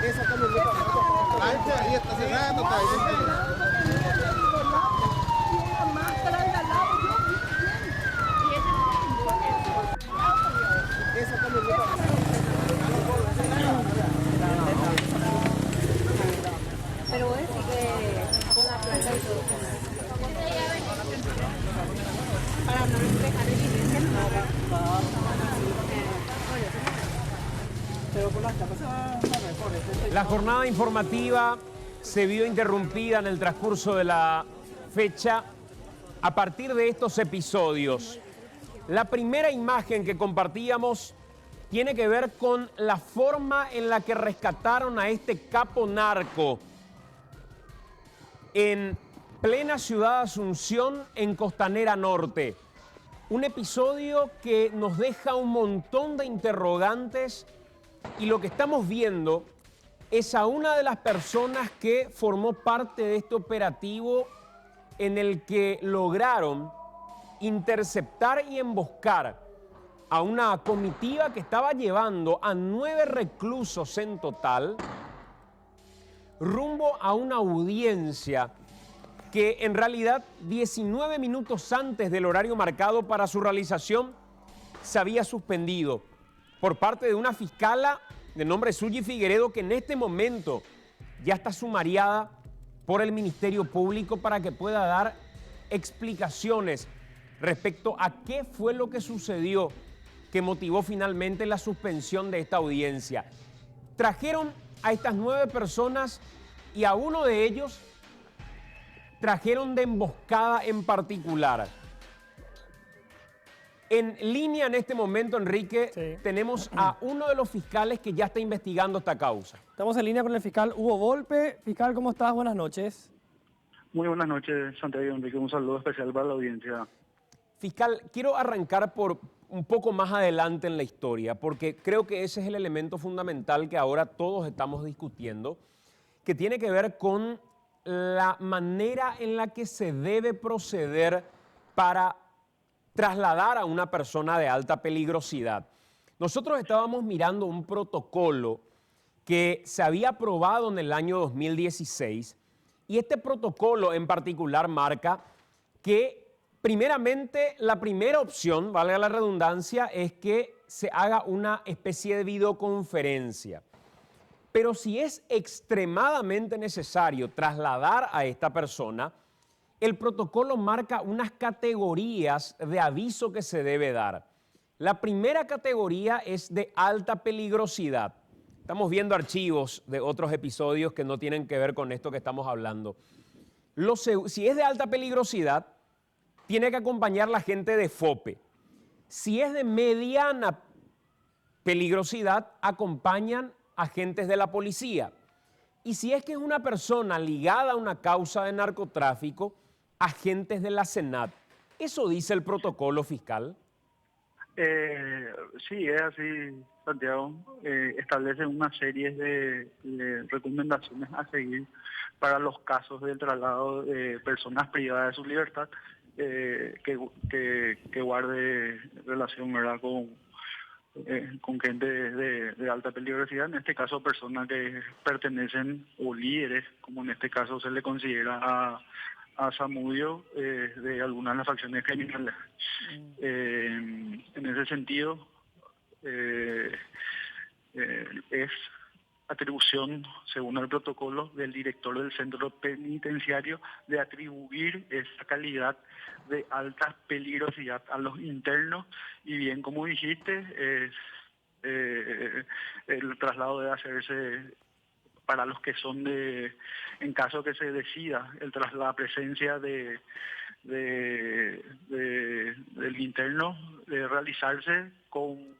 Esa camioneta plancha ahí está cerrada, no está ahí. Esa camioneta. Pero es que con la plancha y todo. Para no reflejar evidencia, La jornada informativa se vio interrumpida en el transcurso de la fecha a partir de estos episodios. La primera imagen que compartíamos tiene que ver con la forma en la que rescataron a este capo narco en plena ciudad de Asunción, en Costanera Norte. Un episodio que nos deja un montón de interrogantes y lo que estamos viendo es a una de las personas que formó parte de este operativo en el que lograron interceptar y emboscar a una comitiva que estaba llevando a 9 reclusos en total rumbo a una audiencia que en realidad 19 minutos antes del horario marcado para su realización se había suspendido por parte de una fiscala de nombre Suyi Figueredo, que en este momento ya está sumariada por el Ministerio Público para que pueda dar explicaciones respecto a qué fue lo que sucedió que motivó finalmente la suspensión de esta audiencia. Trajeron a estas 9 personas y a uno de ellos trajeron de emboscada en particular. En línea en este momento, Enrique, sí, tenemos a uno de los fiscales que ya está investigando esta causa. Estamos en línea con el fiscal Hugo Volpe. Fiscal, ¿cómo estás? Buenas noches. Muy buenas noches, Santiago Enrique. Un saludo especial para la audiencia. Fiscal, quiero arrancar por un poco más adelante en la historia, porque creo que ese es el elemento fundamental que ahora todos estamos discutiendo, que tiene que ver con la manera en la que se debe proceder para trasladar a una persona de alta peligrosidad. Nosotros estábamos mirando un protocolo que se había aprobado en el año 2016 y este protocolo en particular marca que primeramente la primera opción, valga la redundancia, es que se haga una especie de videoconferencia. Pero si es extremadamente necesario trasladar a esta persona, el protocolo marca unas categorías de aviso que se debe dar. La primera categoría es de alta peligrosidad. Estamos viendo archivos de otros episodios que no tienen que ver con esto que estamos hablando. Si es de alta peligrosidad, tiene que acompañar la gente de FOPE. Si es de mediana peligrosidad, acompañan agentes de la policía. Y si es que es una persona ligada a una causa de narcotráfico, agentes de la SENAT. ¿Eso dice el protocolo, fiscal? Sí, es así, Santiago. Establece una serie de recomendaciones a seguir para los casos del traslado de personas privadas de su libertad que guarde relación, ¿verdad?, con gente de alta peligrosidad, en este caso personas que pertenecen o líderes, como en este caso se le considera a Zamudio, de algunas de las facciones criminales. En ese sentido, es atribución, según el protocolo, del director del centro penitenciario de atribuir esa calidad de alta peligrosidad a los internos, y bien, como dijiste, el traslado debe hacerse para los que son en caso que se decida la presencia del interno, de realizarse con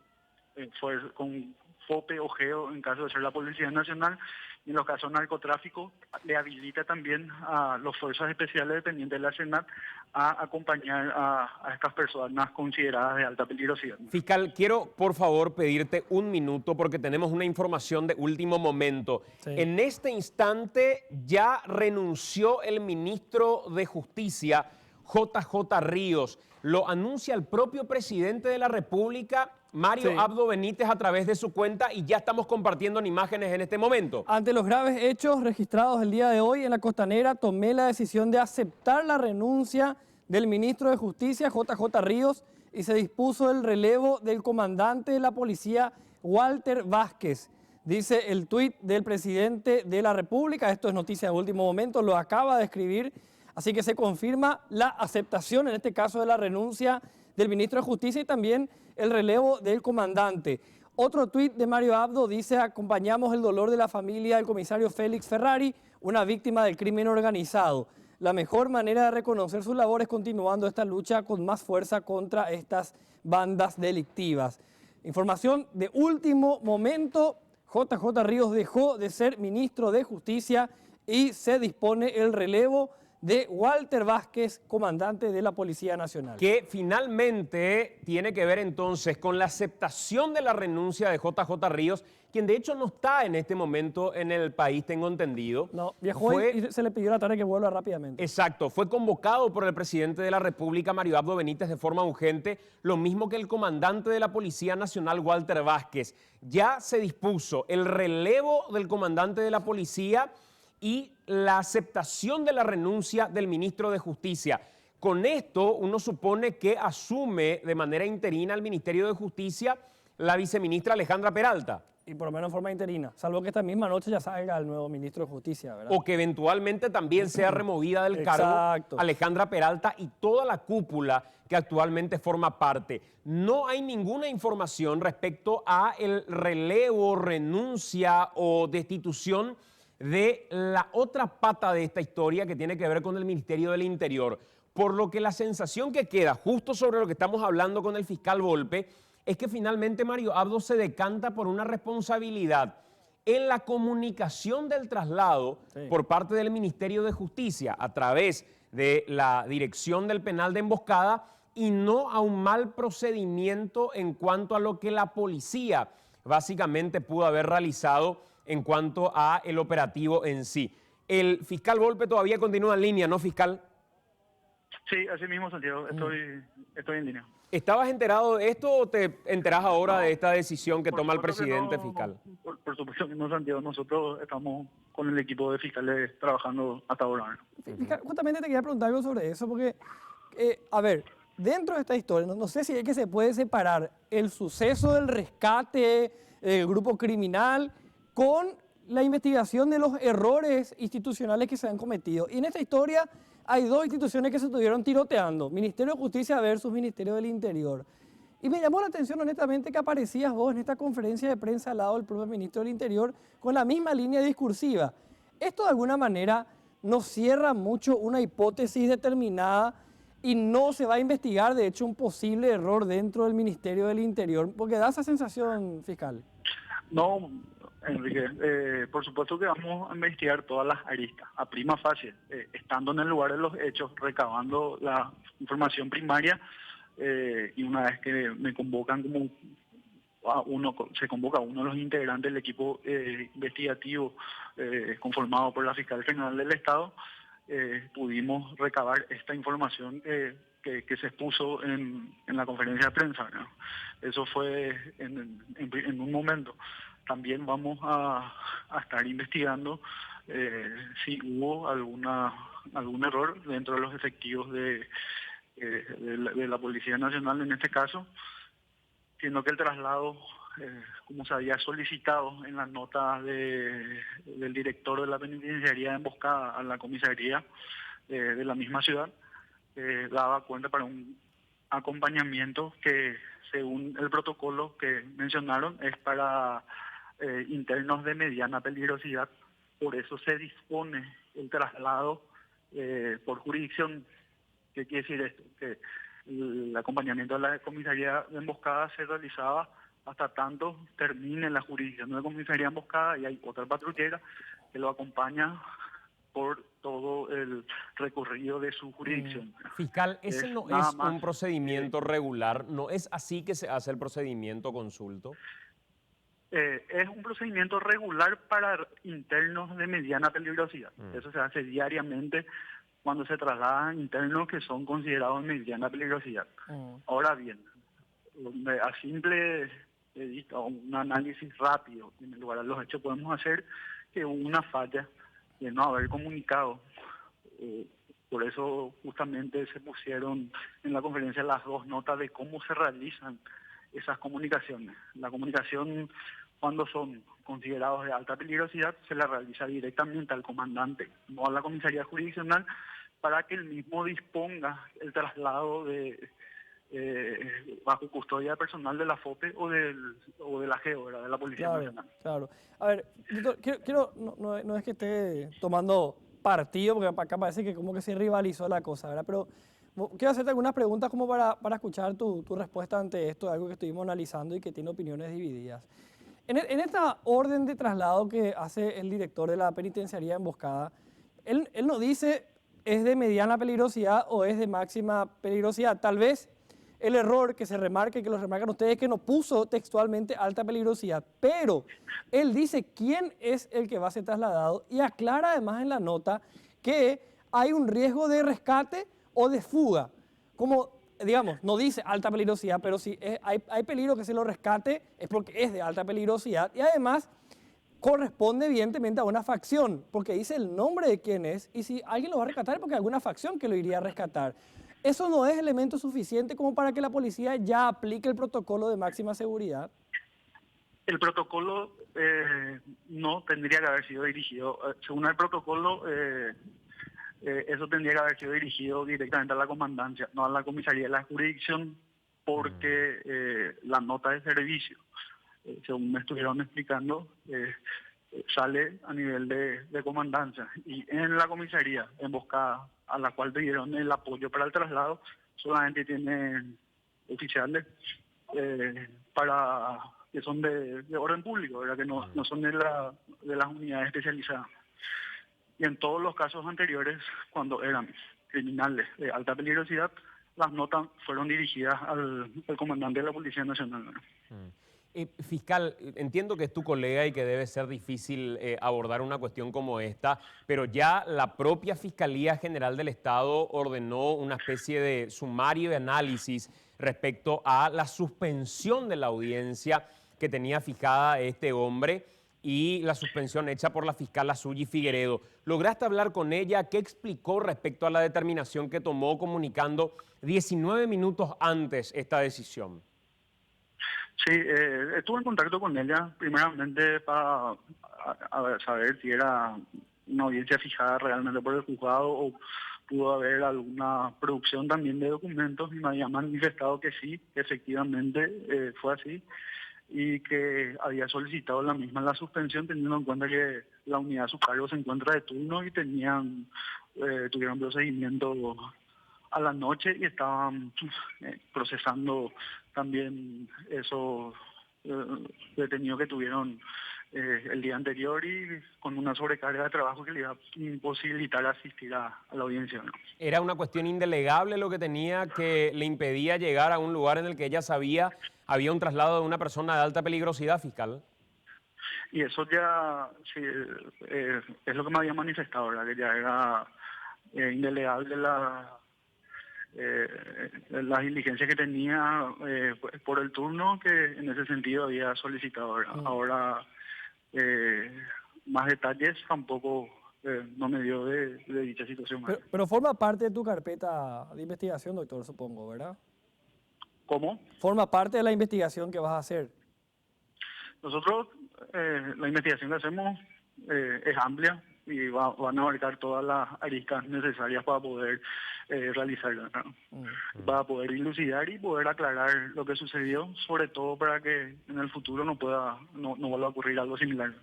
FOPE o GEO en caso de ser la Policía Nacional, y en los casos de narcotráfico le habilita también a las fuerzas especiales dependientes de la SENAT a acompañar a estas personas consideradas de alta peligrosidad. Fiscal, quiero por favor pedirte un minuto porque tenemos una información de último momento. Sí. En este instante ya renunció el ministro de Justicia, JJ Ríos. Lo anuncia el propio presidente de la República, Mario Sí. Abdo Benítez, a través de su cuenta, y ya estamos compartiendo imágenes en este momento. Ante los graves hechos registrados el día de hoy en la Costanera, tomé la decisión de aceptar la renuncia del ministro de Justicia, JJ Ríos, y se dispuso el relevo del comandante de la policía, Walter Vázquez. Dice el tuit del presidente de la República, esto es noticia de último momento, lo acaba de escribir, así que se confirma la aceptación, en este caso de la renuncia del ministro de Justicia y también el relevo del comandante. Otro tuit de Mario Abdo dice: acompañamos el dolor de la familia del comisario Félix Ferrari, una víctima del crimen organizado. La mejor manera de reconocer su labor es continuando esta lucha con más fuerza contra estas bandas delictivas. Información de último momento: JJ Ríos dejó de ser ministro de Justicia y se dispone el relevo de Walter Vázquez, comandante de la Policía Nacional. Que finalmente tiene que ver entonces con la aceptación de la renuncia de JJ Ríos, quien de hecho no está en este momento en el país, tengo entendido. No, viajó y se le pidió a la tarde que vuelva rápidamente. Exacto, fue convocado por el presidente de la República, Mario Abdo Benítez, de forma urgente, lo mismo que el comandante de la Policía Nacional, Walter Vázquez. Ya se dispuso el relevo del comandante de la policía y la aceptación de la renuncia del ministro de Justicia. Con esto uno supone que asume de manera interina al Ministerio de Justicia la viceministra Alejandra Peralta. Y por lo menos en forma interina, salvo que esta misma noche ya salga el nuevo ministro de Justicia, ¿verdad? O que eventualmente también sea removida del cargo Exacto. Alejandra Peralta y toda la cúpula que actualmente forma parte. No hay ninguna información respecto a el relevo, renuncia o destitución de la otra pata de esta historia que tiene que ver con el Ministerio del Interior. Por lo que la sensación que queda, justo sobre lo que estamos hablando con el fiscal Volpe, es que finalmente Mario Abdo se decanta por una responsabilidad en la comunicación del traslado por parte del Ministerio de Justicia a través de la dirección del penal de Emboscada y no a un mal procedimiento en cuanto a lo que la policía básicamente pudo haber realizado en cuanto a el operativo en sí. El fiscal Volpe todavía continúa en línea, ¿no, fiscal? Sí, así mismo, Santiago, estoy en línea. ¿Estabas enterado de esto o te enterás ahora de esta decisión que Por toma el supuesto que presidente no, fiscal? Por supuesto que no, Santiago, nosotros estamos con el equipo de fiscales trabajando hasta ahora. Fiscal, justamente te quería preguntar algo sobre eso, porque, a ver, dentro de esta historia, no sé si es que se puede separar el suceso del rescate, el grupo criminal, con la investigación de los errores institucionales que se han cometido. Y en esta historia hay dos instituciones que se estuvieron tiroteando, Ministerio de Justicia versus Ministerio del Interior. Y me llamó la atención honestamente que aparecías vos en esta conferencia de prensa al lado del propio Ministro del Interior con la misma línea discursiva. Esto de alguna manera nos cierra mucho una hipótesis determinada y no se va a investigar, de hecho, un posible error dentro del Ministerio del Interior, porque da esa sensación, fiscal. No, Enrique, por supuesto que vamos a investigar todas las aristas, a prima facie, estando en el lugar de los hechos, recabando la información primaria, y una vez que me convocan se convoca a uno de los integrantes del equipo investigativo conformado por la Fiscal General del Estado, pudimos recabar esta información que se expuso en la conferencia de prensa, ¿no? Eso fue en un momento. También vamos a estar investigando si hubo algún error dentro de los efectivos de la Policía Nacional en este caso, siendo que el traslado, como se había solicitado en la nota del director de la penitenciaría de Emboscada a la comisaría de la misma ciudad, daba cuenta para un acompañamiento que, según el protocolo que mencionaron, es para internos de mediana peligrosidad. Por eso se dispone el traslado por jurisdicción. ¿Qué quiere decir esto? Que el acompañamiento de la comisaría de Emboscada se realizaba hasta tanto termine la jurisdicción de la comisaría emboscada y hay otra patrullera que lo acompaña por todo el recorrido de su jurisdicción. Fiscal, ese Es no nada es más, un procedimiento regular, no es así que se hace el procedimiento consulto. Es un procedimiento regular para internos de mediana peligrosidad. Eso se hace diariamente cuando se trasladan internos que son considerados de mediana peligrosidad. Ahora bien, a simple vista, un análisis rápido en el lugar de los hechos, podemos hacer que hubo una falla de no haber comunicado. Por eso justamente se pusieron en la conferencia las dos notas de cómo se realizan esas comunicaciones. La comunicación, cuando son considerados de alta peligrosidad, se la realiza directamente al comandante, no a la comisaría jurisdiccional, para que el mismo disponga el traslado de bajo custodia personal de la FOPE o de la GEO, ¿verdad? De la Policía Nacional. Claro. A ver, doctor, no es que esté tomando partido, porque acá parece que como que se rivalizó la cosa, ¿verdad? Pero quiero hacerte algunas preguntas como para escuchar tu respuesta ante esto, algo que estuvimos analizando y que tiene opiniones divididas. En esta orden de traslado que hace el director de la penitenciaría emboscada, él no dice es de mediana peligrosidad o es de máxima peligrosidad. Tal vez el error que se remarque, que lo remarcan ustedes, es que no puso textualmente alta peligrosidad, pero él dice quién es el que va a ser trasladado y aclara además en la nota que hay un riesgo de rescate o de fuga. Como, digamos, no dice alta peligrosidad, pero si hay peligro que se lo rescate es porque es de alta peligrosidad y además corresponde evidentemente a una facción, porque dice el nombre de quién es y si alguien lo va a rescatar es porque hay alguna facción que lo iría a rescatar. ¿Eso no es elemento suficiente como para que la policía ya aplique el protocolo de máxima seguridad? El protocolo no tendría que haber sido dirigido, según el protocolo, eso tendría que haber sido dirigido directamente a la comandancia, no a la comisaría de la jurisdicción, porque la nota de servicio, según me estuvieron explicando, sale a nivel de comandancia. Y en la comisaría emboscada, a la cual pidieron el apoyo para el traslado, solamente tienen oficiales que son de orden público, ¿verdad? Que no son de las unidades especializadas. Y en todos los casos anteriores, cuando eran criminales de alta peligrosidad, las notas fueron dirigidas al comandante de la Policía Nacional, ¿verdad? Fiscal, entiendo que es tu colega y que debe ser difícil abordar una cuestión como esta, pero ya la propia Fiscalía General del Estado ordenó una especie de sumario de análisis respecto a la suspensión de la audiencia que tenía fijada este hombre y la suspensión hecha por la fiscal Azuyi Figueredo. ¿Lograste hablar con ella? ¿Qué explicó respecto a la determinación que tomó comunicando 19 minutos antes esta decisión? Sí, estuve en contacto con ella primeramente para saber si era una audiencia fijada realmente por el juzgado o pudo haber alguna producción también de documentos y me había manifestado que sí, que efectivamente fue así y que había solicitado la misma la suspensión teniendo en cuenta que la unidad a su cargo se encuentra de turno y tuvieron procedimiento a la noche y estaban procesando también esos detenidos que tuvieron el día anterior y con una sobrecarga de trabajo que le iba a imposibilitar asistir a la audiencia, ¿no? ¿Era una cuestión indelegable lo que tenía que le impedía llegar a un lugar en el que ella sabía había un traslado de una persona de alta peligrosidad, fiscal? Y eso ya sí, es lo que me había manifestado, ¿verdad? Que ya era indelegable las diligencias que tenía por el turno, que en ese sentido había solicitado, ¿verdad? Ahora, más detalles tampoco no me dio de dicha situación. Pero forma parte de tu carpeta de investigación, doctor, supongo, ¿verdad? ¿Cómo? Forma parte de la investigación que vas a hacer. Nosotros, la investigación que hacemos es amplia y van a abarcar todas las aristas necesarias para poder realizarla, ¿no? Para poder dilucidar y poder aclarar lo que sucedió, sobre todo para que en el futuro no vuelva a ocurrir algo similar.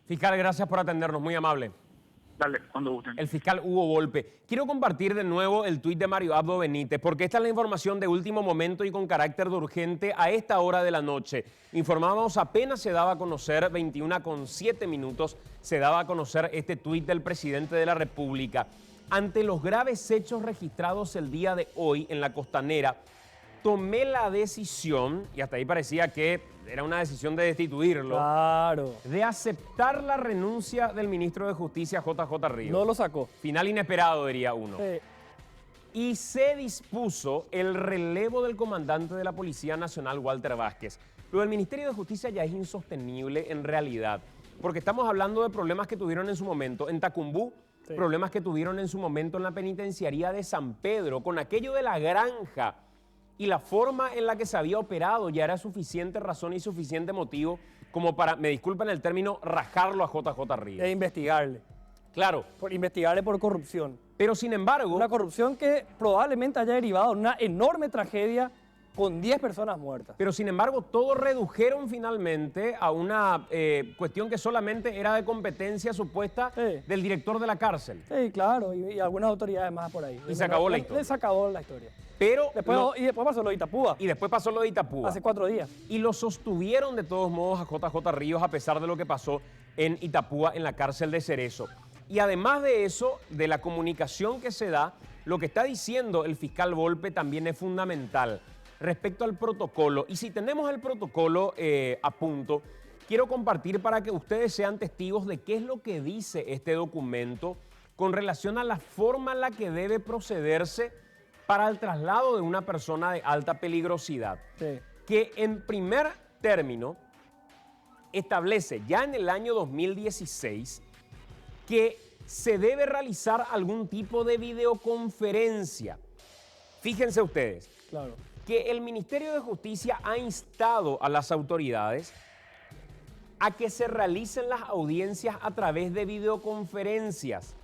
Fiscal, gracias por atendernos, muy amable. Dale, cuando gusten. El fiscal Hugo Volpe. Quiero compartir de nuevo el tuit de Mario Abdo Benítez, porque esta es la información de último momento y con carácter de urgente a esta hora de la noche. Informábamos, apenas se daba a conocer, 21:07, se daba a conocer este tuit del presidente de la República. Ante los graves hechos registrados el día de hoy en la Costanera, tomé la decisión, y hasta ahí parecía que era una decisión de destituirlo, Claro. de aceptar la renuncia del ministro de Justicia, JJ Ríos. No lo sacó. Final inesperado, diría uno. Sí. Y se dispuso el relevo del comandante de la Policía Nacional, Walter Vázquez. Lo del Ministerio de Justicia ya es insostenible en realidad, porque estamos hablando de problemas que tuvieron en su momento en Tacumbú, Sí. problemas que tuvieron en su momento en la penitenciaría de San Pedro, con aquello de la granja y la forma en la que se había operado ya era suficiente razón y suficiente motivo como para, me disculpen el término, rajarlo a JJ Ríos. E investigarle. Claro, Por investigarle por corrupción. pero sin embargo, Una corrupción que probablemente haya derivado en una enorme tragedia con 10 personas muertas. todo redujeron finalmente a una cuestión que solamente era de competencia supuesta Sí. del director de la cárcel. Sí, claro, y algunas autoridades más por ahí. Y se acabó la historia. Se acabó la historia. Pero Y después pasó lo de Itapúa, y después pasó lo de Itapúa. hace 4 días. Y lo sostuvieron de todos modos a JJ Ríos a pesar de lo que pasó en Itapúa, en la cárcel de Cerezo. Y además de eso, de la comunicación que se da, lo que está diciendo el fiscal Volpe también es fundamental respecto al protocolo. Y si tenemos el protocolo a punto, quiero compartir para que ustedes sean testigos de qué es lo que dice este documento con relación a la forma en la que debe procederse para el traslado de una persona de alta peligrosidad. Sí. Que en primer término establece ya en el año 2016 que se debe realizar algún tipo de videoconferencia. Fíjense ustedes Claro. que el Ministerio de Justicia ha instado a las autoridades a que se realicen las audiencias a través de videoconferencias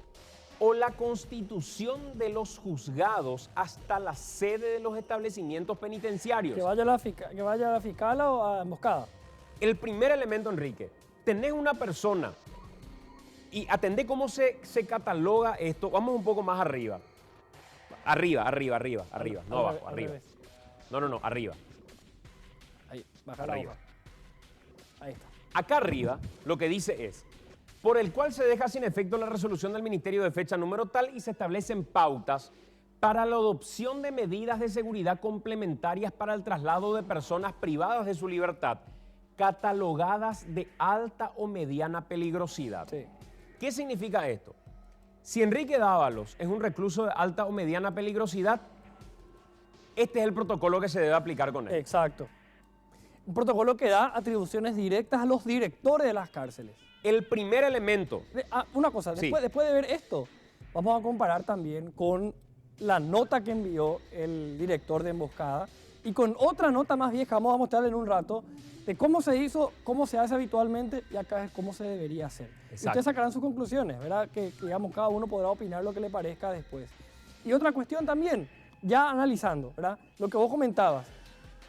o la constitución de los juzgados hasta la sede de los establecimientos penitenciarios. Que vaya a la fiscal o a emboscada. El primer elemento, Enrique, tenés una persona y atendé cómo se cataloga esto. Vamos un poco más arriba. Arriba. No Al abajo, arriba. revés. No, arriba. Ahí, baja la Arriba. hoja. Ahí está. Acá arriba lo que dice es, por el cual se deja sin efecto la resolución del Ministerio de fecha número tal y se establecen pautas para la adopción de medidas de seguridad complementarias para el traslado de personas privadas de su libertad, catalogadas de alta o mediana peligrosidad. Sí. ¿Qué significa esto? Si Enrique Dávalos es un recluso de alta o mediana peligrosidad, este es el protocolo que se debe aplicar con él. Exacto. Un protocolo que da atribuciones directas a los directores de las cárceles. El primer elemento, Una cosa, Sí. después de ver esto, vamos a comparar también con la nota que envió el director de emboscada y con otra nota más vieja, vamos a mostrarle en un rato, de cómo se hizo, cómo se hace habitualmente y acá es cómo se debería hacer. Y Exacto. ustedes sacarán sus conclusiones, ¿verdad? Que digamos, cada uno podrá opinar lo que le parezca después. Y otra cuestión también, ya analizando, ¿verdad? Lo que vos comentabas,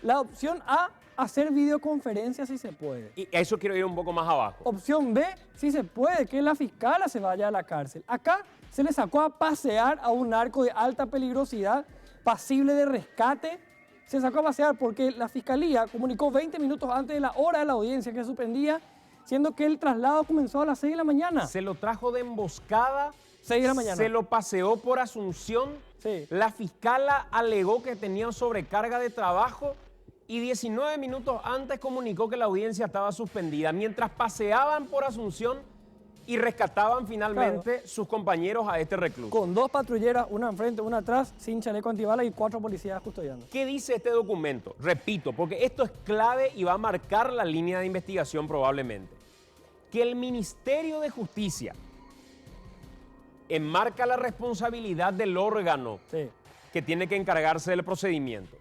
la opción A, hacer videoconferencias si se puede. y a eso quiero ir un poco más abajo. Opción B, si se puede, que la fiscala se vaya a la cárcel. Acá se le sacó a pasear a un narco de alta peligrosidad, pasible de rescate. Se sacó a pasear porque la fiscalía comunicó 20 minutos antes de la hora de la audiencia que suspendía, siendo que el traslado comenzó a las 6 de la mañana. Se lo trajo de emboscada, 6 de la mañana. se lo paseó por Asunción, Sí. la fiscala alegó que tenía sobrecarga de trabajo y 19 minutos antes comunicó que la audiencia estaba suspendida. Mientras paseaban por Asunción y rescataban finalmente sus compañeros a este recluso. Con 2 patrulleras, una enfrente, una atrás, sin chaleco antibalas y 4 policías custodiando. ¿Qué dice este documento? Repito, porque esto es clave y va a marcar la línea de investigación probablemente. Que el Ministerio de Justicia enmarca la responsabilidad del órgano Sí. que tiene que encargarse del procedimiento.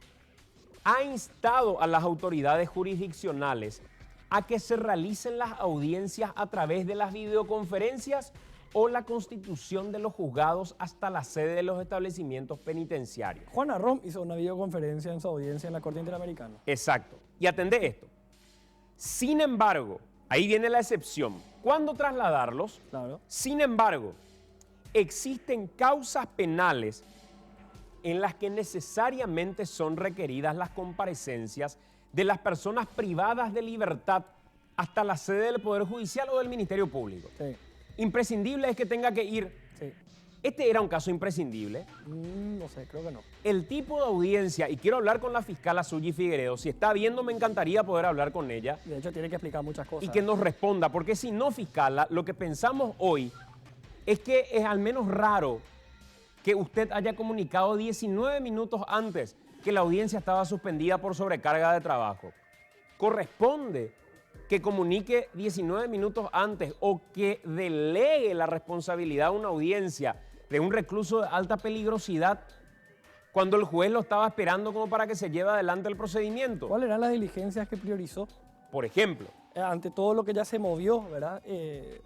Ha instado a las autoridades jurisdiccionales a que se realicen las audiencias a través de las videoconferencias o la constitución de los juzgados hasta la sede de los establecimientos penitenciarios. Juana Rom hizo una videoconferencia en su audiencia en la Corte Interamericana. Exacto. Y atendé esto. Sin embargo, ahí viene la excepción. ¿Cuándo trasladarlos? Claro. Sin embargo, existen causas penales en las que necesariamente son requeridas las comparecencias de las personas privadas de libertad hasta la sede del Poder Judicial o del Ministerio Público. Sí. Imprescindible es que tenga que ir. Sí. Este era un caso imprescindible. No sé, creo que no. El tipo de audiencia, y quiero hablar con la fiscal Azuyi Figueredo, si está viendo me encantaría poder hablar con ella De hecho, tiene que explicar muchas cosas. y que nos responda, porque si no, fiscala, lo que pensamos hoy es que es al menos raro que usted haya comunicado 19 minutos antes que la audiencia estaba suspendida por sobrecarga de trabajo. Corresponde que comunique 19 minutos antes o que delegue la responsabilidad a una audiencia de un recluso de alta peligrosidad cuando el juez lo estaba esperando como para que se lleve adelante el procedimiento. ¿Cuáles eran las diligencias que priorizó? Por ejemplo, Ante todo lo que ya se movió, ¿verdad?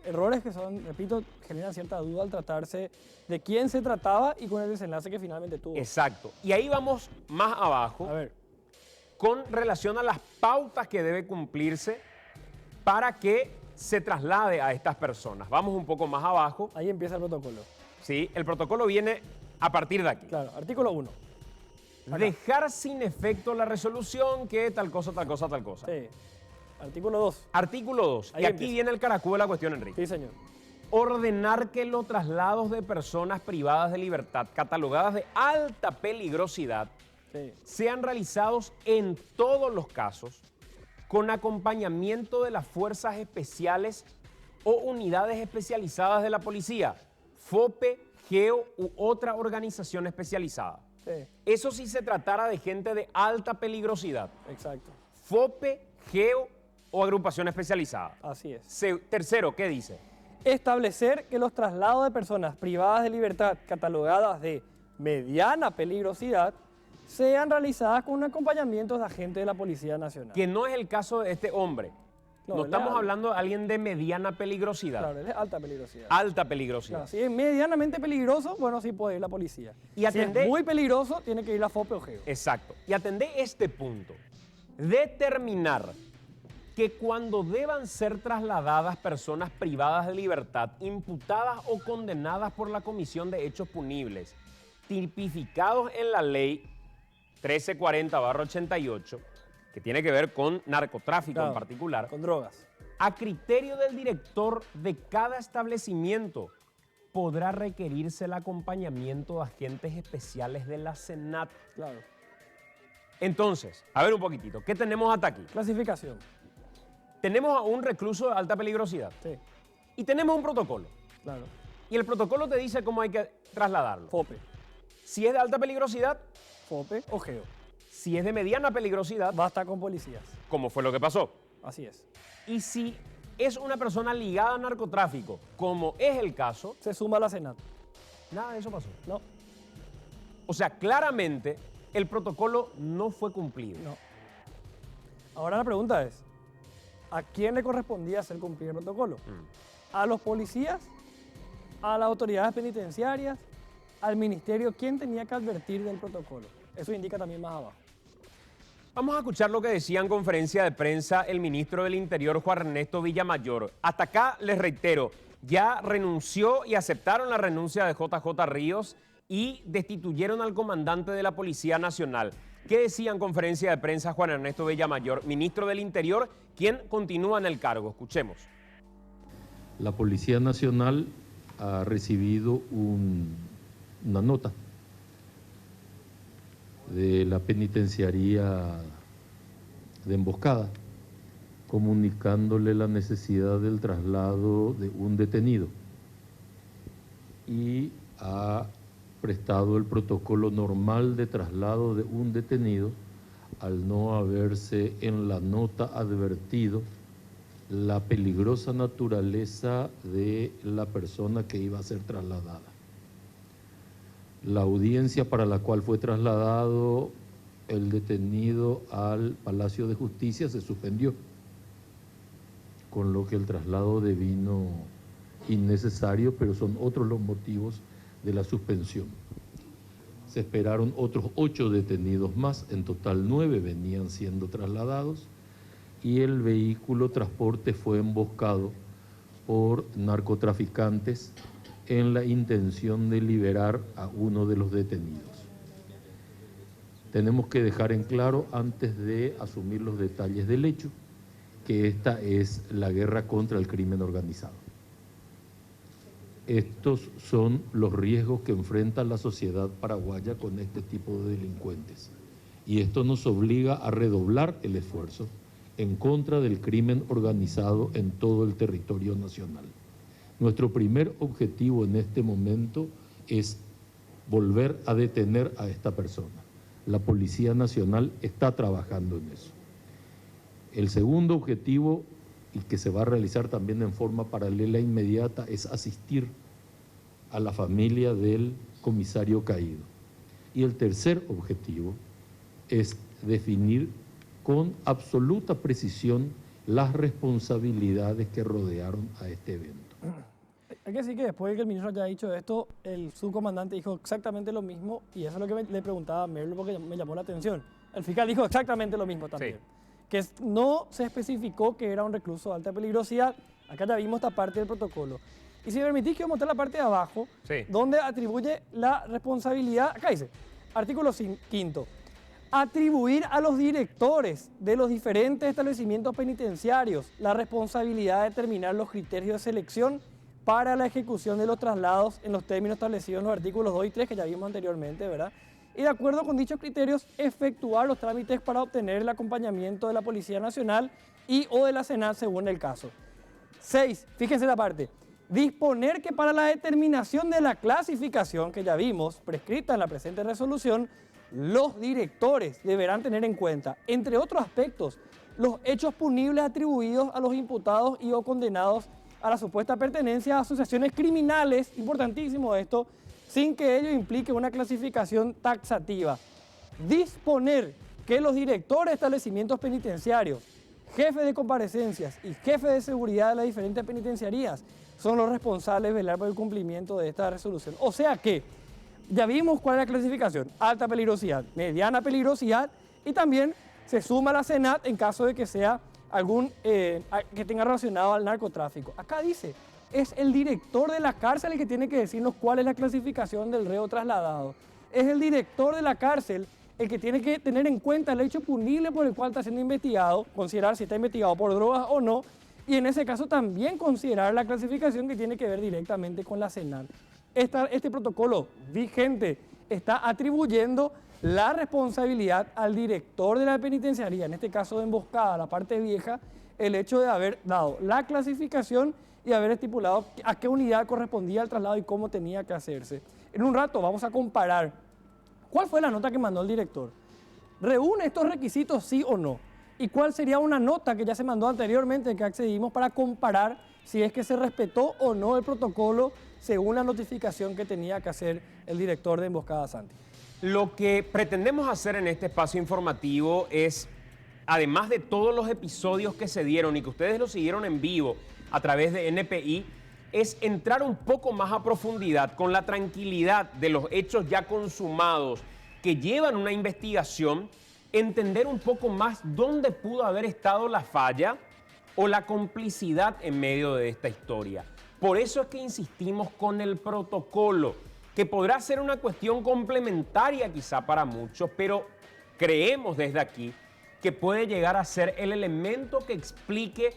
Errores que son, repito, generan cierta duda al tratarse de quién se trataba y con el desenlace que finalmente tuvo. exacto. Y ahí vamos más abajo A ver, con relación a las pautas que debe cumplirse para que se traslade a estas personas. Vamos un poco más abajo. ahí empieza el protocolo. ¿Sí? El protocolo viene a partir de aquí. Claro, artículo 1. Dejar sin efecto la resolución que tal cosa, tal cosa, tal cosa. Sí. Artículo 2. Artículo 2. Ahí Y aquí empieza. viene el caracú de la cuestión, Enrique. Sí, señor. Ordenar que los traslados de personas privadas de libertad catalogadas de alta peligrosidad Sí. sean realizados en todos los casos con acompañamiento de las fuerzas especiales o unidades especializadas de la policía, FOPE, GEO u otra organización especializada. Sí, Eso sí se tratara de gente de alta peligrosidad, exacto. FOPE, GEO o agrupación especializada. Así es. Tercero, ¿qué dice? Establecer que los traslados de personas privadas de libertad catalogadas de mediana peligrosidad sean realizadas con un acompañamiento de agentes de la Policía Nacional. Que no es el caso de este hombre. No, No él estamos es- hablando de alguien de mediana peligrosidad, Claro, él es alta peligrosidad. alta peligrosidad. Claro, si es medianamente peligroso, bueno, sí puede ir la policía. Y si atender- es muy peligroso, tiene que ir la FOPE o GEO. Exacto. Y atendé este punto. Determinar que cuando deban ser trasladadas personas privadas de libertad, imputadas o condenadas por la comisión de hechos punibles, tipificados en la ley 1340/88, que tiene que ver con narcotráfico Claro, en particular, Con drogas. a criterio del director de cada establecimiento, podrá requerirse el acompañamiento de agentes especiales de la SENAT. Claro. Entonces, a ver un poquitito, ¿qué tenemos hasta aquí? Clasificación. Tenemos a un recluso de alta peligrosidad Sí, y tenemos un protocolo. claro. Y el protocolo te dice cómo hay que trasladarlo. FOPE. Si es de alta peligrosidad, FOPE o GEO. si es de mediana peligrosidad, Va a estar con policías. como fue lo que pasó. Así es. Y si es una persona ligada a narcotráfico, como es el caso, Se suma a la Senat. nada de eso pasó. No, O sea, claramente el protocolo no fue cumplido. no. Ahora la pregunta es, ¿a quién le correspondía hacer cumplir el protocolo? ¿A los policías? ¿A las autoridades penitenciarias? ¿Al ministerio? ¿Quién tenía que advertir del protocolo? Eso indica también más abajo. Vamos a escuchar lo que decía en conferencia de prensa el ministro del Interior, Juan Ernesto Villamayor. Hasta acá les reitero, ya renunció y aceptaron la renuncia de JJ Ríos y destituyeron al comandante de la Policía Nacional. ¿Qué decía en conferencia de prensa Juan Ernesto Villamayor, ministro del Interior, quien continúa en el cargo? Escuchemos. La Policía Nacional ha recibido una nota de la penitenciaría de Emboscada, comunicándole la necesidad del traslado de un detenido y ha prestado el protocolo normal de traslado de un detenido al no haberse en la nota advertido la peligrosa naturaleza de la persona que iba a ser trasladada. La audiencia para la cual fue trasladado el detenido al Palacio de Justicia se suspendió, con lo que el traslado devino innecesario, pero son otros los motivos de la suspensión. Se esperaron otros 8 detenidos más, en total 9 venían siendo trasladados, y el vehículo transporte fue emboscado por narcotraficantes en la intención de liberar a uno de los detenidos. Tenemos que dejar en claro, antes de asumir los detalles del hecho, que esta es la guerra contra el crimen organizado. Estos son los riesgos que enfrenta la sociedad paraguaya con este tipo de delincuentes. Y esto nos obliga a redoblar el esfuerzo en contra del crimen organizado en todo el territorio nacional. Nuestro primer objetivo en este momento es volver a detener a esta persona. La Policía Nacional está trabajando en eso. El segundo objetivo, y que se va a realizar también en forma paralela e inmediata, es asistir a la familia del comisario caído. Y el tercer objetivo es definir con absoluta precisión las responsabilidades que rodearon a este evento. Hay que decir que después de que el ministro haya dicho esto, el subcomandante dijo exactamente lo mismo, y eso es lo que le preguntaba a Merlo porque me llamó la atención. El fiscal dijo exactamente lo mismo también. Sí. Que no se especificó que era un recluso de alta peligrosidad. Acá ya vimos esta parte del protocolo. Y si me permitís, quiero mostrar la parte de abajo, sí, donde atribuye la responsabilidad. Acá dice, artículo 5, atribuir a los directores de los diferentes establecimientos penitenciarios la responsabilidad de determinar los criterios de selección para la ejecución de los traslados en los términos establecidos en los artículos 2 y 3 que ya vimos anteriormente, ¿verdad? Y de acuerdo con dichos criterios, efectuar los trámites para obtener el acompañamiento de la Policía Nacional y o de la Senat según el caso. 6, fíjense la parte, disponer que para la determinación de la clasificación que ya vimos, prescrita en la presente resolución, los directores deberán tener en cuenta, entre otros aspectos, los hechos punibles atribuidos a los imputados y o condenados a la supuesta pertenencia a asociaciones criminales, importantísimo esto, sin que ello implique una clasificación taxativa. Disponer que los directores de establecimientos penitenciarios, jefes de comparecencias y jefes de seguridad de las diferentes penitenciarías son los responsables de velar por el cumplimiento de esta resolución. O sea que ya vimos cuál es la clasificación: alta peligrosidad, mediana peligrosidad, y también se suma la Senat en caso de que sea algún que tenga relacionado al narcotráfico. Acá dice, es el director de la cárcel el que tiene que decirnos cuál es la clasificación del reo trasladado. Es el director de la cárcel el que tiene que tener en cuenta el hecho punible por el cual está siendo investigado, considerar si está investigado por drogas o no, y en ese caso también considerar la clasificación que tiene que ver directamente con la Senat. Este protocolo vigente está atribuyendo la responsabilidad al director de la penitenciaría, en este caso de emboscada, la parte vieja, el hecho de haber dado la clasificación y haber estipulado a qué unidad correspondía el traslado y cómo tenía que hacerse. En un rato vamos a comparar cuál fue la nota que mandó el director. ¿Reúne estos requisitos sí o no? ¿Y cuál sería una nota que ya se mandó anteriormente que accedimos para comparar si es que se respetó o no el protocolo según la notificación que tenía que hacer el director de Emboscada Santi? Lo que pretendemos hacer en este espacio informativo es, además de todos los episodios que se dieron y que ustedes lo siguieron en vivo a través de NPI, es entrar un poco más a profundidad con la tranquilidad de los hechos ya consumados que llevan una investigación, entender un poco más dónde pudo haber estado la falla o la complicidad en medio de esta historia. Por eso es que insistimos con el protocolo, que podrá ser una cuestión complementaria quizá para muchos, pero creemos desde aquí que puede llegar a ser el elemento que explique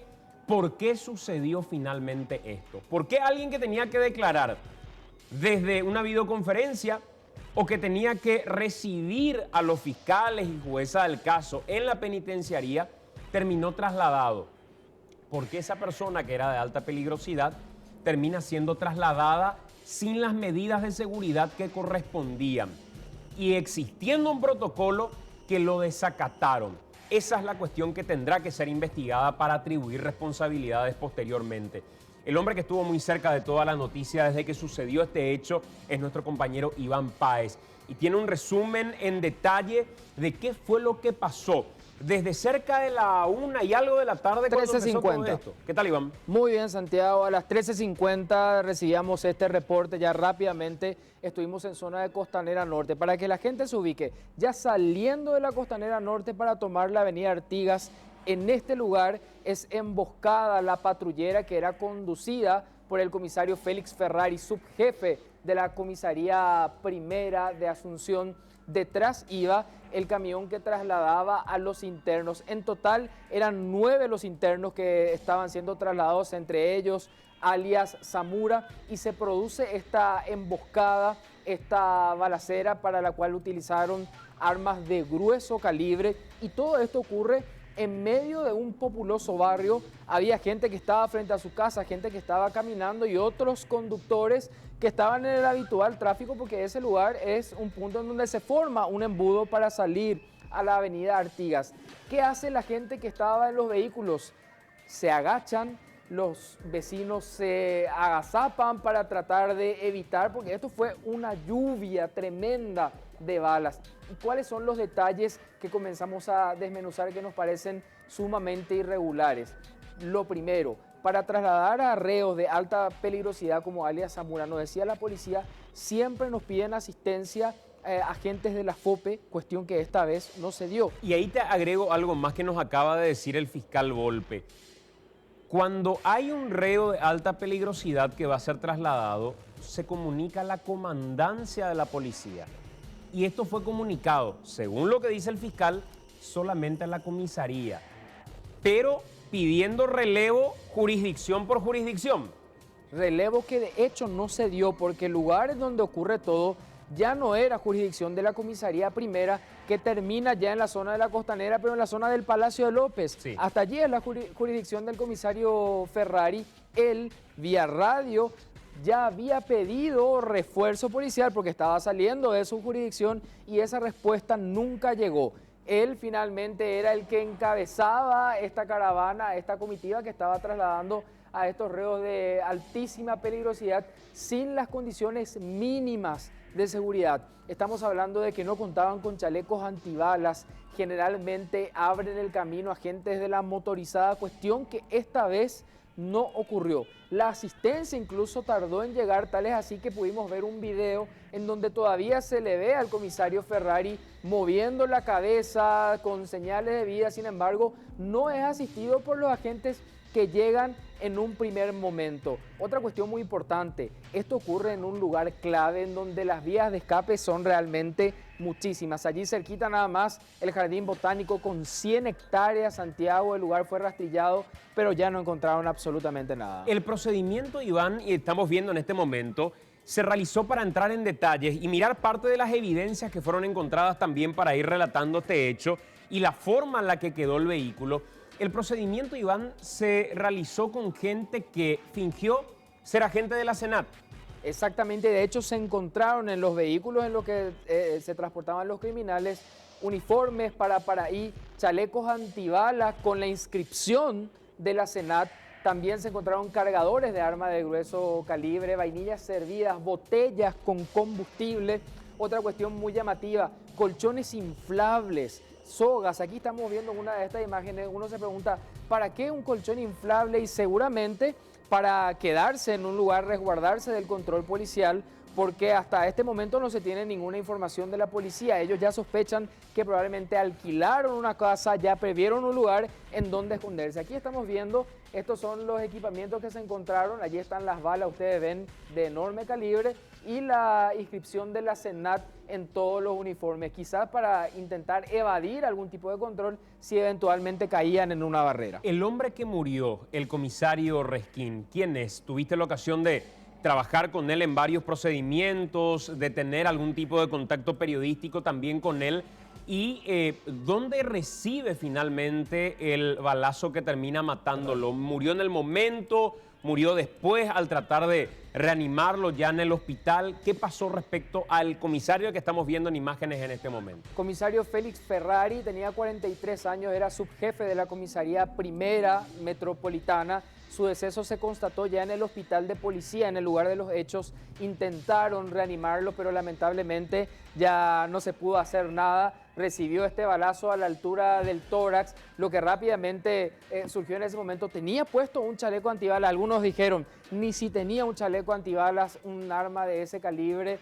por qué sucedió finalmente esto. ¿Por qué alguien que tenía que declarar desde una videoconferencia o que tenía que recibir a los fiscales y juezas del caso en la penitenciaría terminó trasladado? ¿Por qué esa persona que era de alta peligrosidad termina siendo trasladada sin las medidas de seguridad que correspondían y existiendo un protocolo que lo desacataron? Esa es la cuestión que tendrá que ser investigada para atribuir responsabilidades posteriormente. El hombre que estuvo muy cerca de toda la noticia desde que sucedió este hecho es nuestro compañero Iván Páez y tiene un resumen en detalle de qué fue lo que pasó desde cerca de la 1 y algo de la tarde. 13:50. ¿Qué tal, Iván? Muy bien, Santiago. A las 13:50 recibíamos este reporte. Ya rápidamente estuvimos en zona de Costanera Norte. Para que la gente se ubique, ya saliendo de la Costanera Norte para tomar la avenida Artigas, en este lugar es emboscada la patrullera que era conducida por por el comisario Félix Ferrari, subjefe de la comisaría primera de Asunción. Detrás iba el camión que trasladaba a los internos. En total eran 9 los internos que estaban siendo trasladados, entre ellos alias Zamora, y se produce esta emboscada, esta balacera para la cual utilizaron armas de grueso calibre, y todo esto ocurre en medio de un populoso barrio. Había gente que estaba frente a su casa, gente que estaba caminando y otros conductores que estaban en el habitual tráfico, porque ese lugar es un punto en donde se forma un embudo para salir a la avenida Artigas. ¿Qué hace la gente que estaba en los vehículos? Se agachan, los vecinos se agazapan para tratar de evitar, porque esto fue una lluvia tremenda de balas. ¿Y cuáles son los detalles que comenzamos a desmenuzar que nos parecen sumamente irregulares? Lo primero, para trasladar a reos de alta peligrosidad como alias Zamora, nos decía la policía, siempre nos piden asistencia agentes de la FOPE, cuestión que esta vez no se dio. Y ahí te agrego algo más que nos acaba de decir el fiscal Volpe. Cuando hay un reo de alta peligrosidad que va a ser trasladado, se comunica a la comandancia de la policía. Y esto fue comunicado, según lo que dice el fiscal, solamente a la comisaría, pero pidiendo relevo jurisdicción por jurisdicción. Relevo que de hecho no se dio, porque el lugar en donde ocurre todo ya no era jurisdicción de la comisaría primera, que termina ya en la zona de la Costanera, pero en la zona del Palacio de López. Sí. Hasta allí es la jurisdicción del comisario Ferrari. Él, vía radio, ya había pedido refuerzo policial porque estaba saliendo de su jurisdicción y esa respuesta nunca llegó. Él finalmente era el que encabezaba esta caravana, esta comitiva que estaba trasladando a estos reos de altísima peligrosidad sin las condiciones mínimas de seguridad. Estamos hablando de que no contaban con chalecos antibalas, generalmente abren el camino a agentes de la motorizada, cuestión que esta vez no ocurrió. La asistencia incluso tardó en llegar, tal es así que pudimos ver un video en donde todavía se le ve al comisario Ferrari moviendo la cabeza con señales de vida. Sin embargo, no es asistido por los agentes que llegan en un primer momento. Otra cuestión muy importante, esto ocurre en un lugar clave en donde las vías de escape son realmente muchísimas. Allí cerquita nada más el Jardín Botánico con 100 hectáreas, Santiago, el lugar fue rastrillado, pero ya no encontraron absolutamente nada. El procedimiento, Iván, y estamos viendo en este momento, se realizó para entrar en detalles y mirar parte de las evidencias que fueron encontradas también para ir relatando este hecho y la forma en la que quedó el vehículo. El procedimiento, Iván, se realizó con gente que fingió ser agente de la SENAT. Exactamente, de hecho se encontraron en los vehículos en los que se transportaban los criminales uniformes para ahí, chalecos antibalas con la inscripción de la SENAT. También se encontraron cargadores de armas de grueso calibre, vainillas servidas, botellas con combustible. Otra cuestión muy llamativa, colchones inflables, sogas. Aquí estamos viendo una de estas imágenes. Uno se pregunta, ¿para qué un colchón inflable? Y seguramente para quedarse en un lugar, resguardarse del control policial, porque hasta este momento no se tiene ninguna información de la policía. Ellos ya sospechan que probablemente alquilaron una casa, ya previeron un lugar en donde esconderse. Aquí estamos viendo, estos son los equipamientos que se encontraron. Allí están las balas, ustedes ven, de enorme calibre, y la inscripción de la SENAT en todos los uniformes, quizás para intentar evadir algún tipo de control si eventualmente caían en una barrera. El hombre que murió, el comisario Resquín, ¿quién es? ¿Tuviste la ocasión de trabajar con él en varios procedimientos, de tener algún tipo de contacto periodístico también con él? ¿Y dónde recibe finalmente el balazo que termina matándolo? ¿Murió en el momento? ¿Murió después al tratar de reanimarlo ya en el hospital? ¿Qué pasó respecto al comisario que estamos viendo en imágenes en este momento? Comisario Félix Ferrari tenía 43 años, era subjefe de la comisaría primera metropolitana. Su deceso se constató ya en el hospital de policía, en el lugar de los hechos. Intentaron reanimarlo, pero lamentablemente ya no se pudo hacer nada. Recibió este balazo a la altura del tórax, lo que rápidamente surgió en ese momento. Tenía puesto un chaleco antibalas. Algunos dijeron, ni si tenía un chaleco antibalas, un arma de ese calibre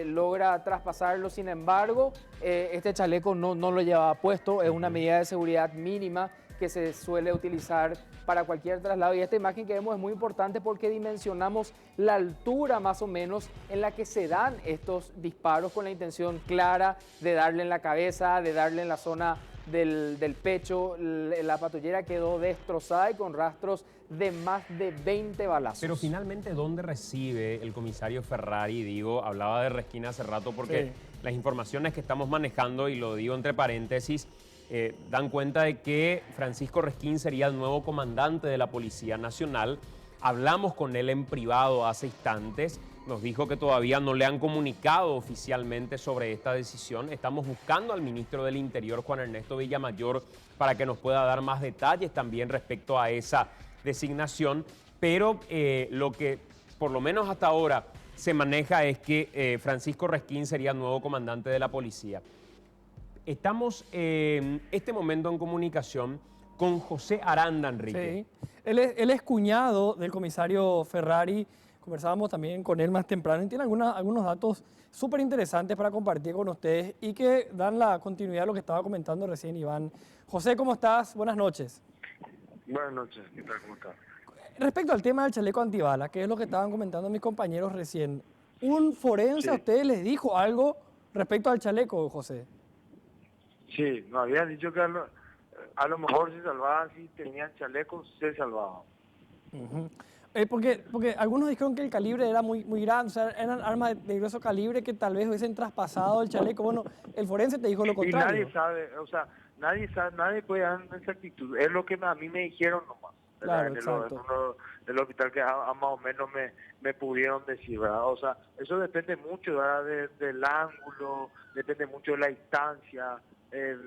logra traspasarlo. Sin embargo, este chaleco no lo llevaba puesto. Es una medida de seguridad mínima que se suele utilizar para cualquier traslado. Y esta imagen que vemos es muy importante porque dimensionamos la altura más o menos en la que se dan estos disparos con la intención clara de darle en la cabeza, de darle en la zona del pecho. La patrullera quedó destrozada y con rastros de más de 20 balazos. Pero finalmente, ¿dónde recibe el comisario Ferrari? Digo, hablaba de Resquín hace rato porque Sí. las informaciones que estamos manejando, y lo digo entre paréntesis, dan cuenta de que Francisco Resquín sería el nuevo comandante de la Policía Nacional. Hablamos con él en privado hace instantes. Nos dijo que todavía no le han comunicado oficialmente sobre esta decisión. Estamos buscando al ministro del Interior, Juan Ernesto Villamayor, para que nos pueda dar más detalles también respecto a esa designación. Pero lo que por lo menos hasta ahora se maneja es que Francisco Resquín sería el nuevo comandante de la policía. Estamos en este momento en comunicación con José Aranda, Enrique. Sí. Él es cuñado del comisario Ferrari. Conversábamos también con él más temprano y tiene algunos datos súper interesantes para compartir con ustedes y que dan la continuidad a lo que estaba comentando recién Iván. José, ¿cómo estás? Buenas noches. Buenas noches, ¿qué tal? ¿Cómo estás? Respecto al tema del chaleco antibala, que es lo que estaban comentando mis compañeros recién, ¿un forense a ustedes les dijo algo respecto al chaleco, José? Sí, nos habían dicho que a lo mejor se salvaban, si tenían chalecos, se salvaban. Uh-huh. Porque algunos dijeron que el calibre era muy grande, o sea, eran armas de grueso calibre que tal vez hubiesen traspasado el chaleco. Bueno, el forense te dijo lo Y contrario. nadie sabe, o sea, nadie puede dar una exactitud. Es lo que a mí me dijeron nomás. Claro, En exacto. el hospital que más o menos me pudieron decir, ¿verdad? O sea, eso depende mucho, ¿verdad? Del ángulo, depende mucho de la distancia.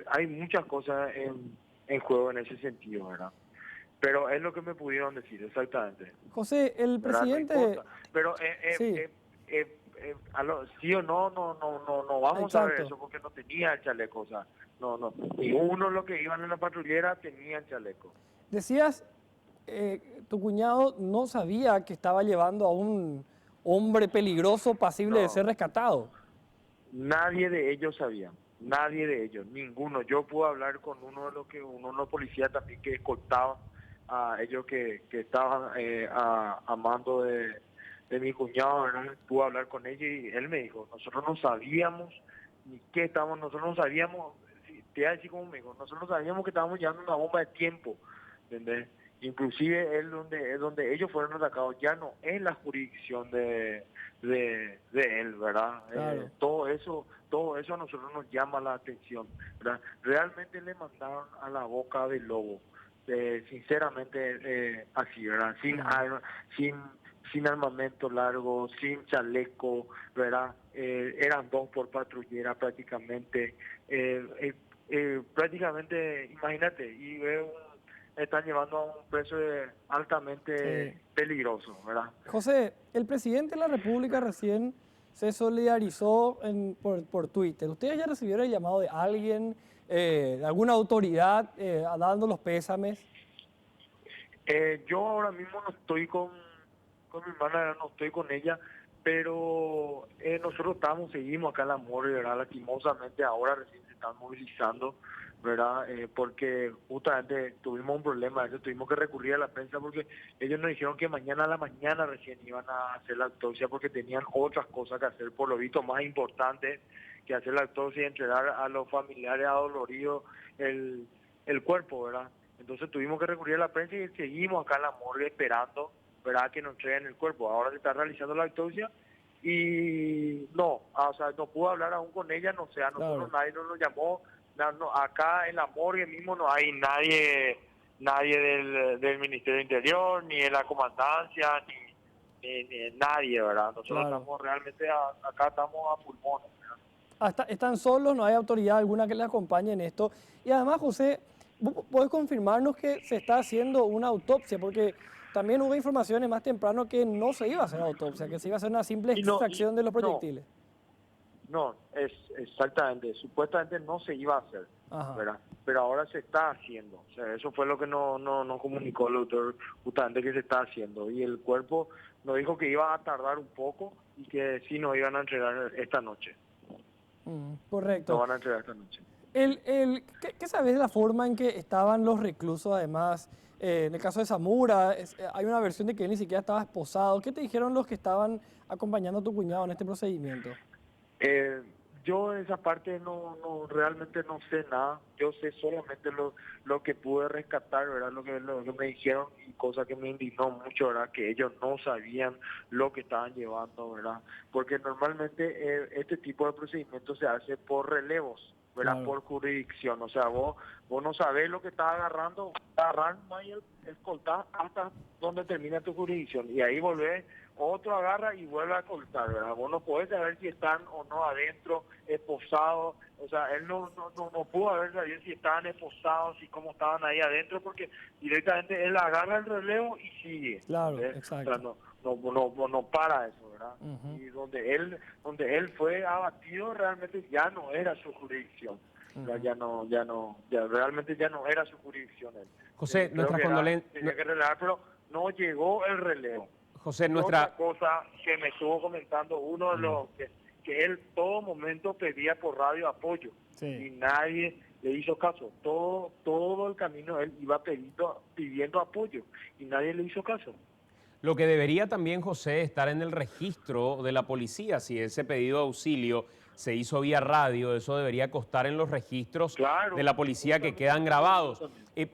Hay muchas cosas en juego en ese sentido, ¿verdad? Pero es lo que me pudieron decir, exactamente. José, el ¿Verdad? presidente... No importa. Pero sí. sí o no vamos a ver Exacto. eso porque no tenía el chaleco, o sea, no. Y uno los que iban en la patrullera tenían chaleco. Decías, tu cuñado no sabía que estaba llevando a un hombre peligroso pasible de No. ser rescatado. Nadie de ellos sabía, nadie de ellos, ninguno. Yo pude hablar con uno de los policías también que escoltaban a ellos que estaban a mando de mi cuñado, ¿verdad? Pude hablar con ellos y él me dijo, nosotros no sabíamos ni qué estábamos, nosotros no sabíamos, te voy a decir como me dijo, nosotros no sabíamos que estábamos llevando una bomba de tiempo, ¿entendés? Inclusive donde ellos fueron atacados ya no es la jurisdicción de él, ¿verdad? Claro. Todo eso a nosotros nos llama la atención, ¿verdad? Realmente le mandaron a la boca del lobo, sinceramente así, ¿verdad? Sin armamento largo, sin chaleco, ¿verdad? Eran 2 por patrullera prácticamente, prácticamente, imagínate, y están llevando a un preso altamente peligroso, ¿verdad? José, el presidente de la República recién se solidarizó por Twitter. ¿Ustedes ya recibieron el llamado de alguien, de alguna autoridad, dando los pésames? Yo ahora mismo no estoy con mi hermana, no estoy con ella, pero nosotros seguimos acá en la morgue, ¿verdad? Lastimosamente ahora recién se están movilizando, ¿verdad? Porque justamente tuvimos un problema, tuvimos que recurrir a la prensa porque ellos nos dijeron que mañana a la mañana recién iban a hacer la autopsia porque tenían otras cosas que hacer, por lo visto más importantes que hacer la autopsia y entregar a los familiares adoloridos el cuerpo, ¿verdad? Entonces tuvimos que recurrir a la prensa y seguimos acá en la morgue esperando, ¿verdad?, que nos entreguen el cuerpo. Ahora se está realizando la autopsia y no pude hablar aún con ella, no sé, a nosotros Claro. nadie nos llamó. No, acá en la morgue mismo no hay nadie del Ministerio del Interior, ni de la comandancia, ni nadie, ¿verdad? Nosotros Claro. estamos realmente, acá estamos a pulmones, ¿verdad? Están solos, no hay autoridad alguna que les acompañe en esto. Y además, José, ¿vos podés confirmarnos que se está haciendo una autopsia? Porque también hubo informaciones más temprano que no se iba a hacer autopsia, que se iba a hacer una simple extracción de los proyectiles. No, exactamente, supuestamente no se iba a hacer, Ajá. ¿verdad? Pero ahora se está haciendo, o sea, eso fue lo que no comunicó el doctor, justamente que se está haciendo, y el cuerpo nos dijo que iba a tardar un poco y que sí nos iban a entregar esta noche. Correcto. Nos van a entregar esta noche. ¿Qué sabes de la forma en que estaban los reclusos, además? En el caso de Zamora, hay una versión de que él ni siquiera estaba esposado. ¿Qué te dijeron los que estaban acompañando a tu cuñado en este procedimiento? Yo esa parte realmente no sé nada. Yo sé solamente lo que pude rescatar, ¿verdad? Lo que me dijeron, y cosa que me indignó mucho, ¿verdad? Que ellos no sabían lo que estaban llevando, ¿verdad? Porque normalmente este tipo de procedimientos se hace por relevos, ¿verdad? Claro. Por jurisdicción. O sea, vos no sabés lo que estás agarrando, agarrar y escoltar hasta donde termina tu jurisdicción. Y ahí volvés, otro agarra y vuelve a cortar, ¿verdad? Vos no podés saber si están o no adentro, esposados. O sea, él no pudo haber sabido si estaban esposados y cómo estaban ahí adentro, porque directamente él agarra el relevo y sigue. Claro, ¿ves? exacto. O sea, no para eso, ¿verdad? Ujú. Y donde él fue abatido realmente ya no era su jurisdicción. Realmente ya no era su jurisdicción él. José, Creo nuestras que condolencias. tenía que relevar, pero no llegó el relevo. José, Otra cosa que me estuvo comentando uno de los que él todo momento pedía por radio apoyo, Sí. y nadie le hizo caso. Todo el camino él iba pidiendo apoyo y nadie le hizo caso. Lo que debería también, José, estar en el registro de la policía, si ese pedido de auxilio se hizo vía radio, eso debería constar en los registros Claro, de la policía que quedan grabados.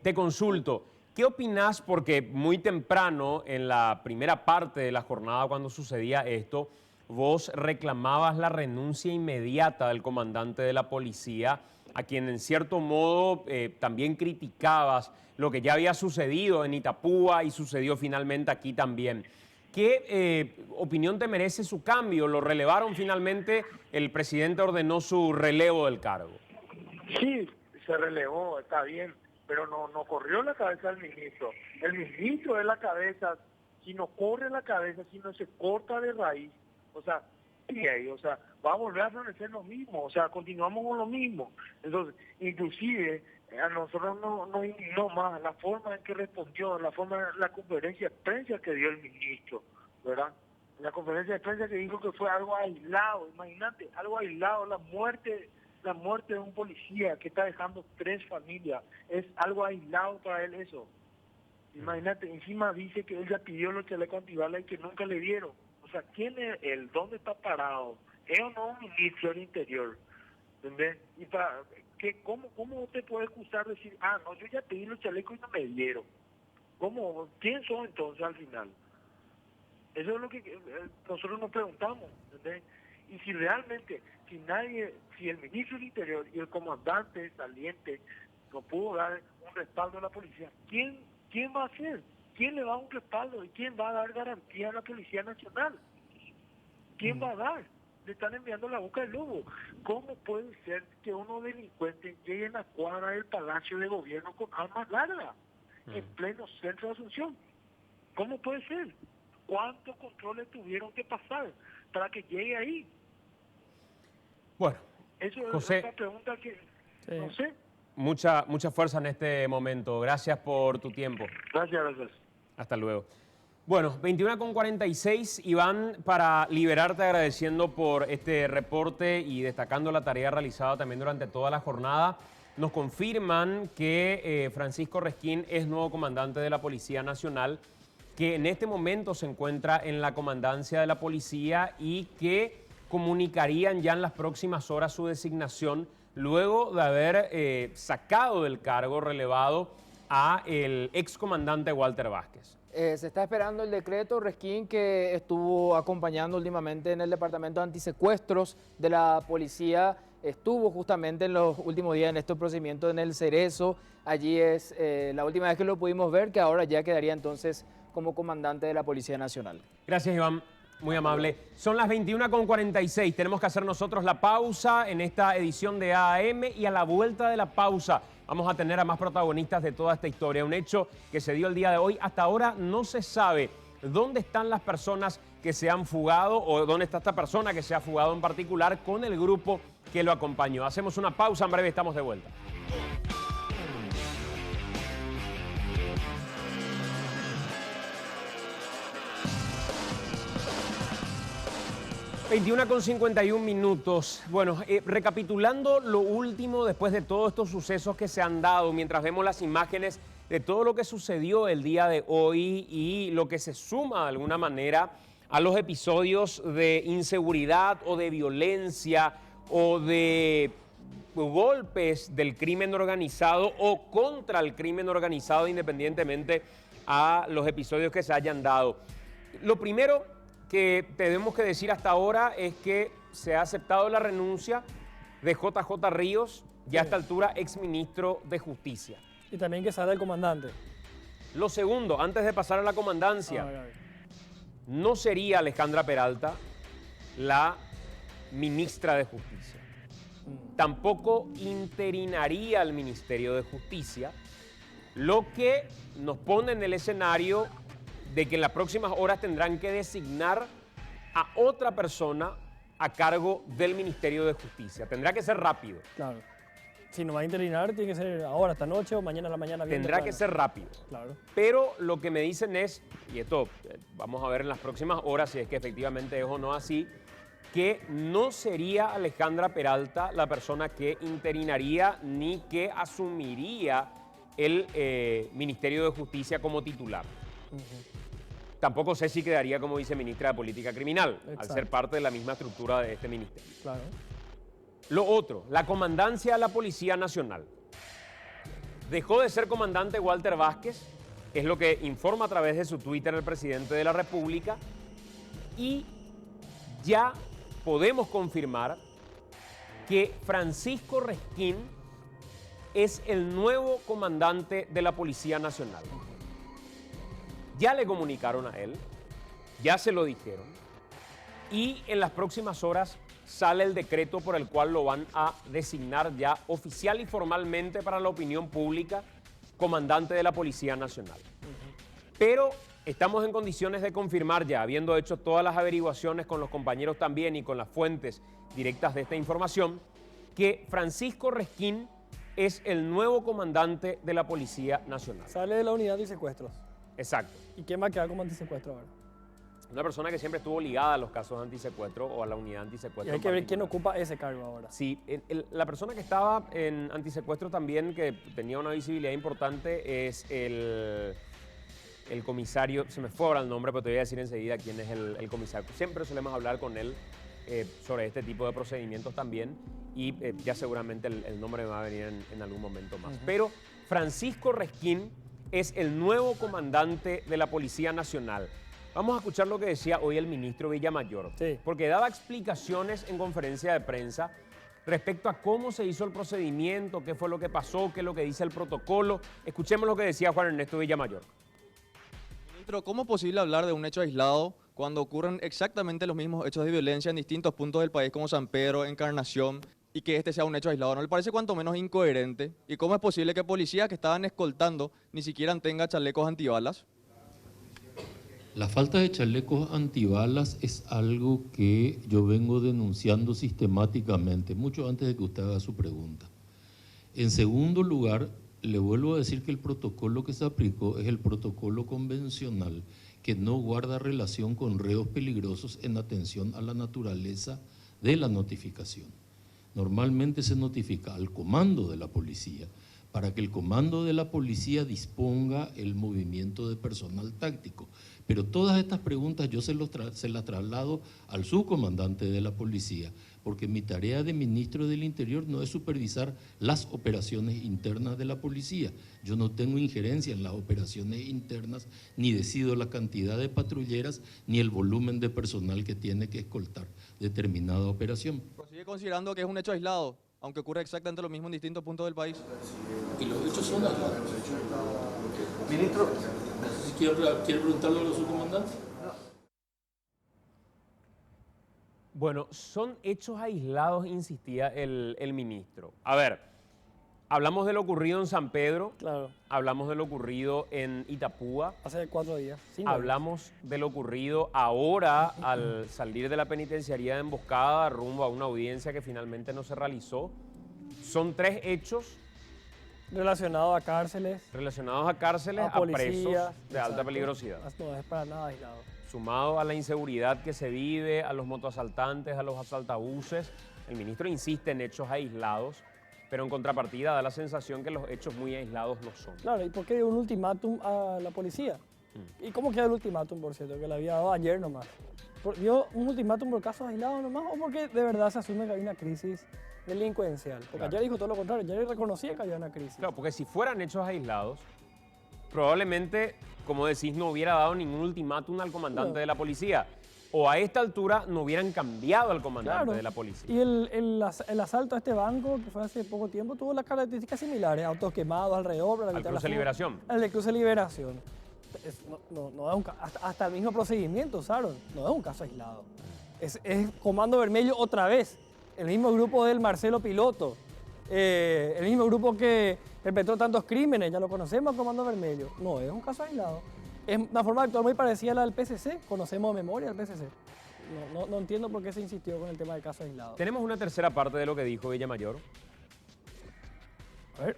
Te consulto, ¿qué opinás? Porque muy temprano, en la primera parte de la jornada cuando sucedía esto, vos reclamabas la renuncia inmediata del comandante de la policía, a quien en cierto modo también criticabas lo que ya había sucedido en Itapúa y sucedió finalmente aquí también. ¿Qué opinión te merece su cambio? ¿Lo relevaron finalmente? El presidente ordenó su relevo del cargo. Sí, se relevó, está bien, pero no corrió la cabeza del ministro. El ministro es la cabeza, si no corre la cabeza, si no se corta de raíz, o sea, va a volver a florecer lo mismo, o sea, continuamos con lo mismo. Entonces, inclusive, a nosotros nos indignó más la forma en que respondió, la conferencia de prensa que dio el ministro, ¿verdad? La conferencia de prensa que dijo que fue algo aislado, imagínate, algo aislado, la muerte de un policía que está dejando 3 familias, es algo aislado para él eso. Imagínate, encima dice que él ya pidió los chalecos antibalas y que nunca le dieron. O sea, ¿quién es él? ¿Dónde está parado? ¿Es o no un ministro del Interior? ¿Entendés? Y ¿cómo te puede excusar decir, no, yo ya pedí los chalecos y no me dieron? ¿Cómo? ¿Quién son entonces al final? Eso es lo que nosotros nos preguntamos, ¿entendés? Y si realmente, si el ministro del Interior y el comandante saliente no pudo dar un respaldo a la policía, ¿quién va a hacer? ¿Quién le va a dar un respaldo? ¿Y quién va a dar garantía a la Policía Nacional? ¿Quién va a dar? Le están enviando la boca del lobo. ¿Cómo puede ser que unos delincuentes lleguen a cuadra del Palacio de Gobierno con armas largas en pleno centro de Asunción? ¿Cómo puede ser? ¿Cuántos controles tuvieron que pasar para que llegue ahí? Bueno, Eso José, es una pregunta que Sí. no sé. mucha fuerza en este momento. Gracias por tu tiempo. Gracias. Hasta luego. Bueno, 21:46, Iván, para liberarte agradeciendo por este reporte y destacando la tarea realizada también durante toda la jornada. Nos confirman que Francisco Resquín es nuevo comandante de la Policía Nacional, que en este momento se encuentra en la comandancia de la policía y que comunicarían ya en las próximas horas su designación luego de haber sacado del cargo relevado a el excomandante Walter Vázquez. Se está esperando el decreto. Resquín, que estuvo acompañando últimamente en el departamento de antisecuestros de la policía, estuvo justamente en los últimos días en estos procedimientos en el Cerezo. Allí es la última vez que lo pudimos ver, que ahora ya quedaría entonces como comandante de la Policía Nacional. Gracias, Iván. Muy amable. Son las 21:46. Tenemos que hacer nosotros la pausa en esta edición de AM y a la vuelta de la pausa vamos a tener a más protagonistas de toda esta historia. Un hecho que se dio el día de hoy. Hasta ahora no se sabe dónde están las personas que se han fugado o dónde está esta persona que se ha fugado en particular con el grupo que lo acompañó. Hacemos una pausa, en breve estamos de vuelta. 21:51 minutos. Bueno, recapitulando lo último después de todos estos sucesos que se han dado, mientras vemos las imágenes de todo lo que sucedió el día de hoy y lo que se suma de alguna manera a los episodios de inseguridad o de violencia o de golpes del crimen organizado o contra el crimen organizado, independientemente a los episodios que se hayan dado. Lo primero que tenemos que decir hasta ahora es que se ha aceptado la renuncia de JJ Ríos, ya a esta altura exministro de Justicia. Y también que sale el comandante. Lo segundo, antes de pasar a la comandancia, no sería Alejandra Peralta la ministra de Justicia. Tampoco interinaría al Ministerio de Justicia, lo que nos pone en el escenario de que en las próximas horas tendrán que designar a otra persona a cargo del Ministerio de Justicia. Tendrá que ser rápido. Claro. Si no va a interinar, tiene que ser ahora, esta noche o mañana a la mañana. Tendrá que ser rápido. Claro. Pero lo que me dicen es, y esto vamos a ver en las próximas horas si es que efectivamente es o no así, que no sería Alejandra Peralta la persona que interinaría ni que asumiría el Ministerio de Justicia como titular. Tampoco sé si quedaría como viceministra de Política Criminal, al ser parte de la misma estructura de este ministerio. Claro. Lo otro, la comandancia de la Policía Nacional. Dejó de ser comandante Walter Vázquez, es lo que informa a través de su Twitter el presidente de la República, y ya podemos confirmar que Francisco Resquín es el nuevo comandante de la Policía Nacional. Ya le comunicaron a él, ya se lo dijeron, y en las próximas horas sale el decreto por el cual lo van a designar ya oficial y formalmente para la opinión pública comandante de la Policía Nacional. Pero estamos en condiciones de confirmar ya, habiendo hecho todas las averiguaciones con los compañeros también y con las fuentes directas de esta información, que Francisco Resquín es el nuevo comandante de la Policía Nacional. Sale de la unidad antisecuestros. Exacto. ¿Y quién va a quedar como antisecuestro ahora? Una persona que siempre estuvo ligada a los casos de antisecuestro o a la unidad antisecuestro. Y hay que ver quién ocupa ese cargo ahora. Sí, la persona que estaba en antisecuestro también, que tenía una visibilidad importante, es el comisario, se me fue ahora el nombre, pero te voy a decir enseguida quién es el comisario. Siempre solemos hablar con él sobre este tipo de procedimientos también y ya seguramente el nombre me va a venir en algún momento más. Pero Francisco Resquín es el nuevo comandante de la Policía Nacional. Vamos a escuchar lo que decía hoy el ministro Villamayor, porque daba explicaciones en conferencia de prensa respecto a cómo se hizo el procedimiento, qué fue lo que pasó, qué es lo que dice el protocolo. Escuchemos lo que decía Juan Ernesto Villamayor. Ministro, ¿cómo es posible hablar de un hecho aislado cuando ocurren exactamente los mismos hechos de violencia en distintos puntos del país como San Pedro, Encarnación, y que este sea un hecho aislado? ¿No le parece cuanto menos incoherente? ¿Y cómo es posible que policías que estaban escoltando ni siquiera tengan chalecos antibalas? La falta de chalecos antibalas es algo que yo vengo denunciando sistemáticamente, mucho antes de que usted haga su pregunta. En segundo lugar, le vuelvo a decir que el protocolo que se aplicó es el protocolo convencional, que no guarda relación con reos peligrosos en atención a la naturaleza de la notificación. Normalmente se notifica al comando de la policía, para que el comando de la policía disponga el movimiento de personal táctico. Pero todas estas preguntas yo se las traslado al subcomandante de la policía, porque mi tarea de ministro del Interior no es supervisar las operaciones internas de la policía. Yo no tengo injerencia en las operaciones internas, ni decido la cantidad de patrulleras, ni el volumen de personal que tiene que escoltar determinada operación. ¿Pero sigue considerando que es un hecho aislado, aunque ocurre exactamente lo mismo en distintos puntos del país? Y los hechos son aislados. Ministro, ¿Quiere preguntarle a los subcomandantes? Bueno, son hechos aislados, insistía el ministro. A ver, hablamos de lo ocurrido en San Pedro, claro. Hablamos de lo ocurrido en Itapúa. Hace 4 días. Hablamos de lo ocurrido ahora al salir de la penitenciaría de Emboscada rumbo a una audiencia que finalmente no se realizó. Son 3 hechos relacionados a cárceles, a presos de alta peligrosidad. No es para nada aislado. sumado a la inseguridad que se vive, a los motoasaltantes, a los asaltabuses, el ministro insiste en hechos aislados, pero en contrapartida da la sensación que los hechos muy aislados no son. Claro, ¿y por qué dio un ultimátum a la policía? ¿Y cómo queda el ultimátum, por cierto, que le había dado ayer nomás? ¿Dio un ultimátum por casos aislados nomás o porque de verdad se asume que hay una crisis delincuencial? Porque ayer dijo todo lo contrario, ayer reconocía que había una crisis. Claro, porque si fueran hechos aislados, probablemente, como decís, no hubiera dado ningún ultimátum al comandante de la policía. O a esta altura no hubieran cambiado al comandante de la policía. Y el asalto a este banco, que fue hace poco tiempo, tuvo las características similares, autos quemados alrededor. Al Cruce Liberación. Al Cruce Liberación. No es un, hasta el mismo procedimiento usaron, no es un caso aislado. Es Comando Vermelho otra vez, el mismo grupo del Marcelo Piloto, el mismo grupo que perpetró tantos crímenes, ya lo conocemos, Comando Vermelho. No es un caso aislado. Es una forma de actuar muy parecida a la del PCC, conocemos de memoria al PCC. No entiendo por qué se insistió con el tema del caso aislado. Tenemos una tercera parte de lo que dijo Villamayor. A ver.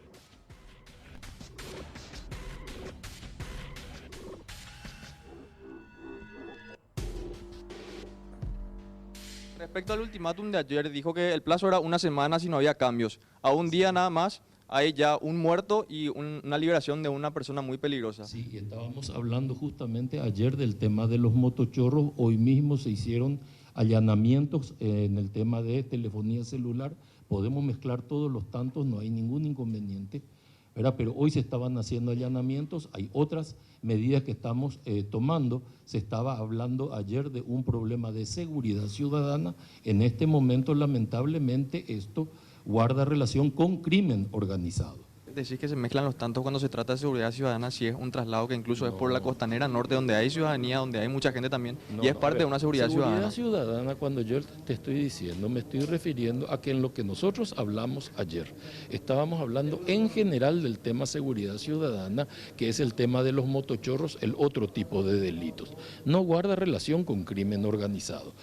Respecto al ultimátum de ayer, dijo que el plazo era una semana si no había cambios. A un día nada más hay ya un muerto y una liberación de una persona muy peligrosa. Sí, y estábamos hablando justamente ayer del tema de los motochorros. Hoy mismo se hicieron allanamientos en el tema de telefonía celular. Podemos mezclar todos los tantos, no hay ningún inconveniente, ¿verdad? Pero hoy se estaban haciendo allanamientos, hay otras medidas que estamos tomando. Se estaba hablando ayer de un problema de seguridad ciudadana. En este momento, lamentablemente, esto guarda relación con crimen organizado. Decís que se mezclan los tantos cuando se trata de seguridad ciudadana, si es un traslado que incluso es por la costanera norte, donde hay ciudadanía, donde hay mucha gente también, y es parte de una seguridad ciudadana. Seguridad ciudadana, cuando yo te estoy diciendo, me estoy refiriendo a que en lo que nosotros hablamos ayer, estábamos hablando en general del tema seguridad ciudadana, que es el tema de los motochorros, el otro tipo de delitos. No guarda relación con crimen organizado.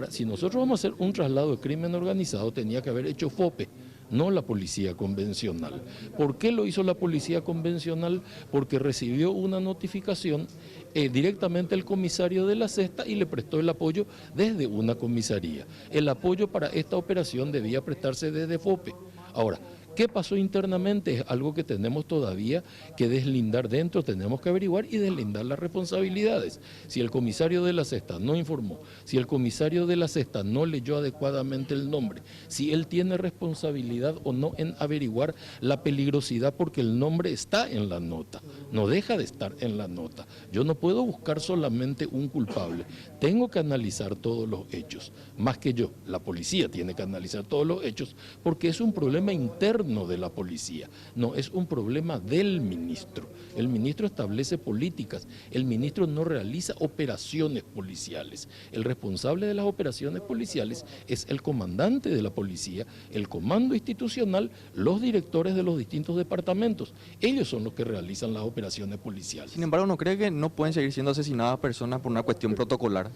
Si nosotros vamos a hacer un traslado de crimen organizado, tenía que haber hecho FOPE, no la policía convencional. ¿Por qué lo hizo la policía convencional? Porque recibió una notificación directamente el comisario de la Sexta y le prestó el apoyo desde una comisaría. El apoyo para esta operación debía prestarse desde FOPE. Ahora, ¿qué pasó internamente? Es algo que tenemos todavía que deslindar dentro, tenemos que averiguar y deslindar las responsabilidades. Si el comisario de la Sexta no informó, si el comisario de la Sexta no leyó adecuadamente el nombre, si él tiene responsabilidad o no en averiguar la peligrosidad, porque el nombre está en la nota, no deja de estar en la nota. Yo no puedo buscar solamente un culpable, tengo que analizar todos los hechos, más que yo, la policía tiene que analizar todos los hechos, porque es un problema interno de la policía, no es un problema del ministro. El ministro establece políticas, el ministro no realiza operaciones policiales. El responsable de las operaciones policiales es el comandante de la policía, el comando institucional, los directores de los distintos departamentos. Ellos son los que realizan las operaciones policiales. Sin embargo, ¿no cree que no pueden seguir siendo asesinadas personas por una cuestión protocolar?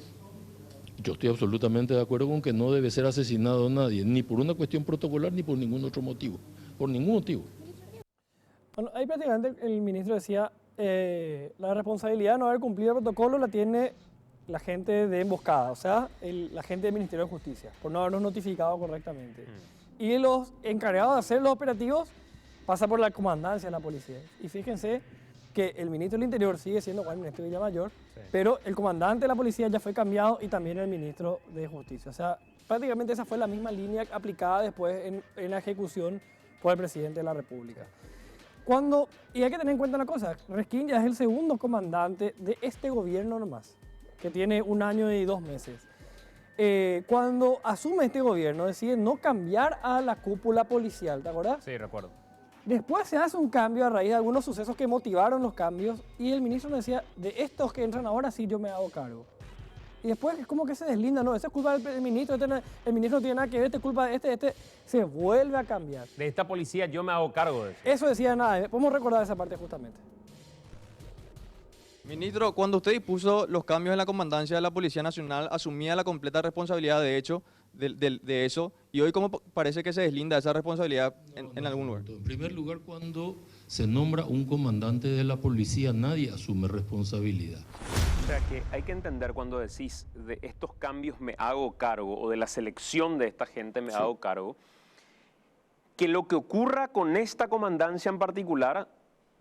Yo estoy absolutamente de acuerdo con que no debe ser asesinado nadie, ni por una cuestión protocolar, ni por ningún otro motivo. Por ningún motivo. Bueno, ahí prácticamente el ministro decía, la responsabilidad de no haber cumplido el protocolo la tiene la gente de emboscada, o sea, la gente del Ministerio de Justicia, por no habernos notificado correctamente. Y los encargados de hacer los operativos pasa por la comandancia de la policía. Y fíjense que el ministro del Interior sigue siendo Juan Ernesto Villamayor, pero el comandante de la policía ya fue cambiado y también el ministro de Justicia. O sea, prácticamente esa fue la misma línea aplicada después en la ejecución por el presidente de la República. Y hay que tener en cuenta una cosa, Resquín ya es el segundo comandante de este gobierno nomás, que tiene 1 año y 2 meses. Cuando asume este gobierno decide no cambiar a la cúpula policial, ¿te acuerdas? Sí, recuerdo. Después se hace un cambio a raíz de algunos sucesos que motivaron los cambios y el ministro nos decía, de estos que entran ahora sí yo me hago cargo. Y después es como que se deslinda, no, esa es culpa del ministro, el ministro no tiene nada que ver, esta es culpa de este, se vuelve a cambiar. De esta policía yo me hago cargo de eso. Eso decía nada, podemos recordar esa parte justamente. Ministro, cuando usted dispuso los cambios en la comandancia de la Policía Nacional, asumía la completa responsabilidad de hecho de eso, y hoy cómo parece que se deslinda esa responsabilidad en algún lugar. En primer lugar, cuando se nombra un comandante de la policía, nadie asume responsabilidad. O sea que hay que entender cuando decís de estos cambios me hago cargo o de la selección de esta gente me hago cargo, que lo que ocurra con esta comandancia en particular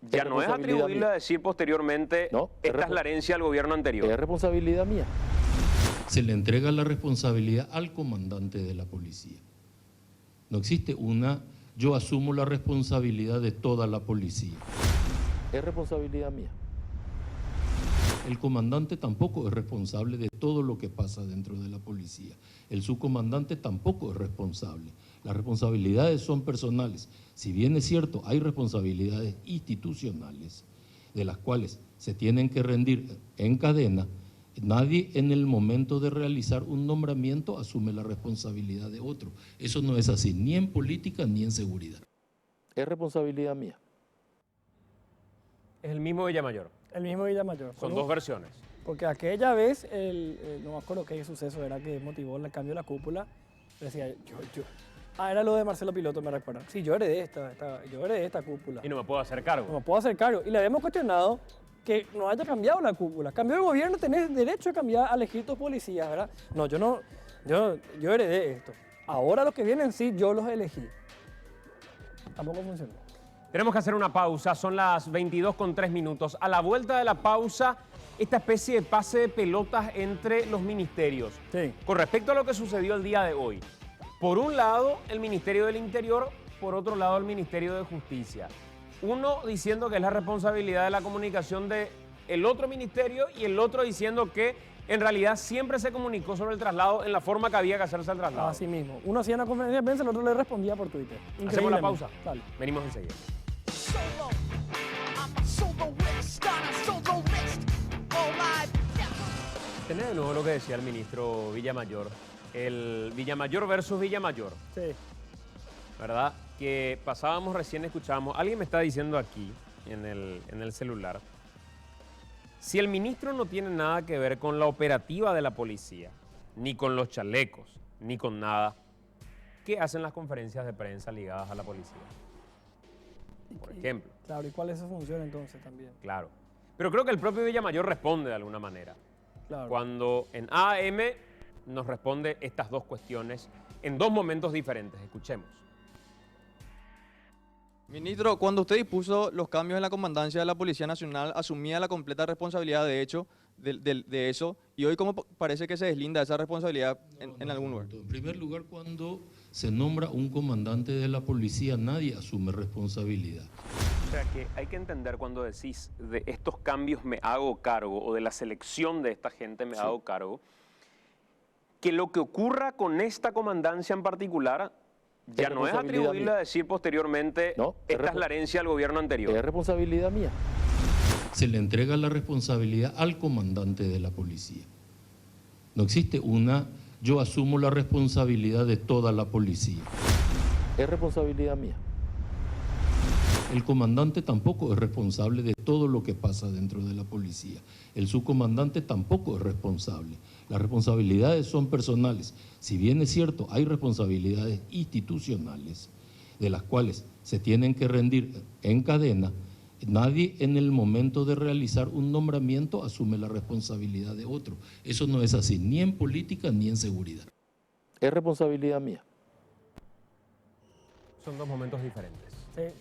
ya no es atribuible a decir posteriormente esta es la herencia del gobierno anterior. Es responsabilidad mía. Se le entrega la responsabilidad al comandante de la policía. No existe yo asumo la responsabilidad de toda la policía. Es responsabilidad mía. El comandante tampoco es responsable de todo lo que pasa dentro de la policía. El subcomandante tampoco es responsable. Las responsabilidades son personales. Si bien es cierto, hay responsabilidades institucionales de las cuales se tienen que rendir en cadena. Nadie en el momento de realizar un nombramiento asume la responsabilidad de otro. Eso no es así, ni en política ni en seguridad. Es responsabilidad mía. Es el mismo Villamayor. El mismo Villamayor. Son dos versiones. Porque aquella vez, no me acuerdo qué suceso era que motivó el cambio de la cúpula. Decía, era lo de Marcelo Piloto, me recuerdan. Sí, yo heredé esta cúpula. Y no me puedo hacer cargo. No me puedo hacer cargo. Y le habíamos cuestionado que no haya cambiado la cúpula. Cambió el gobierno, tenés derecho a cambiar, a elegir tus policías, ¿verdad? No, yo heredé esto. Ahora los que vienen, sí, yo los elegí. Tampoco funcionó. Tenemos que hacer una pausa, son las 22:03. A la vuelta de la pausa, esta especie de pase de pelotas entre los ministerios. Sí. Con respecto a lo que sucedió el día de hoy. Por un lado, el Ministerio del Interior, por otro lado, el Ministerio de Justicia. Uno diciendo que es la responsabilidad de la comunicación del otro ministerio y el otro diciendo que en realidad siempre se comunicó sobre el traslado en la forma que había que hacerse el traslado. Así mismo. Uno hacía una conferencia de prensa, el otro le respondía por Twitter. Hacemos la pausa. Dale. Venimos enseguida. Tenés de nuevo lo que decía el ministro Villamayor. El Villamayor versus Villamayor. Sí. ¿Verdad? Que pasábamos recién, escuchábamos. Alguien me está diciendo aquí, en el celular, si el ministro no tiene nada que ver con la operativa de la policía, ni con los chalecos, ni con nada, ¿qué hacen las conferencias de prensa ligadas a la policía? Por ejemplo. Claro, ¿y cuál es su función entonces también? Claro. Pero creo que el propio Villamayor responde de alguna manera. Claro. Cuando en AM nos responde estas dos cuestiones en dos momentos diferentes. Escuchemos. Ministro, cuando usted dispuso los cambios en la comandancia de la Policía Nacional, asumía la completa responsabilidad de hecho de eso, y hoy cómo parece que se deslinda esa responsabilidad en algún lugar. En primer lugar, cuando se nombra un comandante de la policía, nadie asume responsabilidad. O sea que hay que entender cuando decís de estos cambios me hago cargo o de la selección de esta gente me hago cargo, que lo que ocurra con esta comandancia en particular ya no es atribuible a decir posteriormente esta es la herencia del gobierno anterior. Es responsabilidad mía. Se le entrega la responsabilidad al comandante de la policía. No existe yo asumo la responsabilidad de toda la policía. Es responsabilidad mía. El comandante tampoco es responsable de todo lo que pasa dentro de la policía. El subcomandante tampoco es responsable. Las responsabilidades son personales. Si bien es cierto, hay responsabilidades institucionales de las cuales se tienen que rendir en cadena. Nadie en el momento de realizar un nombramiento asume la responsabilidad de otro. Eso no es así, ni en política ni en seguridad. Es responsabilidad mía. Son dos momentos diferentes,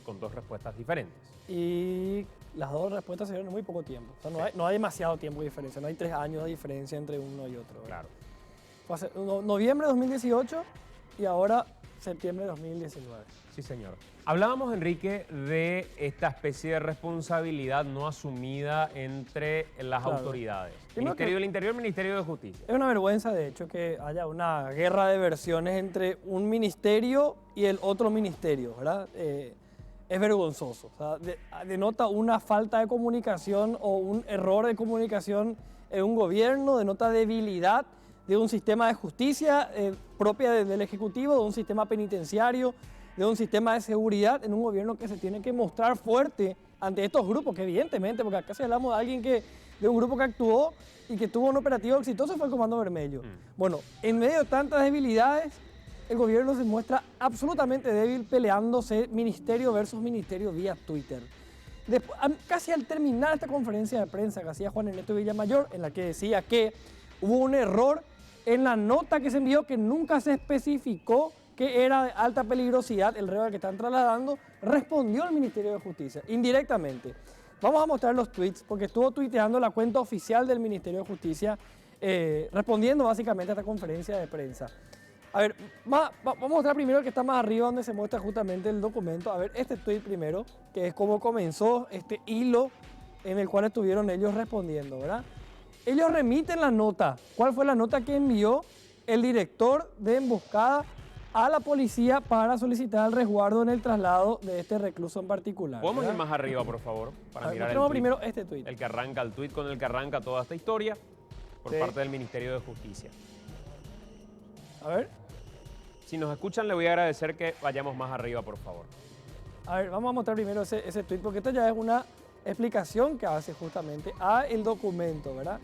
con dos respuestas diferentes. Y las dos respuestas se dieron en muy poco tiempo. O sea, no hay demasiado tiempo de diferencia, no hay 3 años de diferencia entre uno y otro. Claro. Fue noviembre de 2018 y ahora septiembre de 2019. Sí, señor. Hablábamos, Enrique, de esta especie de responsabilidad no asumida entre las autoridades. Ministerio del Interior y Ministerio de Justicia. Es una vergüenza, de hecho, que haya una guerra de versiones entre un ministerio y el otro ministerio, ¿verdad? Es vergonzoso. O sea, denota una falta de comunicación o un error de comunicación en un gobierno, denota debilidad de un sistema de justicia propia del Ejecutivo, de un sistema penitenciario, de un sistema de seguridad en un gobierno que se tiene que mostrar fuerte ante estos grupos, que evidentemente, porque acá si hablamos de alguien de un grupo que actuó y que tuvo un operativo exitoso, fue el Comando Vermelho. Bueno, en medio de tantas debilidades, el gobierno se muestra absolutamente débil peleándose ministerio versus ministerio vía Twitter. Casi al terminar esta conferencia de prensa que hacía Juan Ernesto Villamayor, en la que decía que hubo un error en la nota que se envió, que nunca se especificó que era de alta peligrosidad el reo al que están trasladando, respondió el Ministerio de Justicia, indirectamente. Vamos a mostrar los tweets, porque estuvo tuiteando la cuenta oficial del Ministerio de Justicia, respondiendo básicamente a esta conferencia de prensa. A ver, vamos a mostrar primero el que está más arriba, donde se muestra justamente el documento. A ver, este tweet primero, que es cómo comenzó este hilo en el cual estuvieron ellos respondiendo, ¿verdad? Ellos remiten la nota. ¿Cuál fue la nota que envió el director de emboscada a la policía para solicitar el resguardo en el traslado de este recluso en particular? ¿Podemos ¿verdad? ir más arriba, por favor? Para mirar el Mostremos tweet. primero este tweet. El que arranca, el tweet con el que arranca toda esta historia por Sí. parte del Ministerio de Justicia. A ver. Si nos escuchan, le voy a agradecer que vayamos más arriba, por favor. A ver, vamos a mostrar primero ese tweet, porque esto ya es una explicación que hace justamente a el documento, ¿verdad?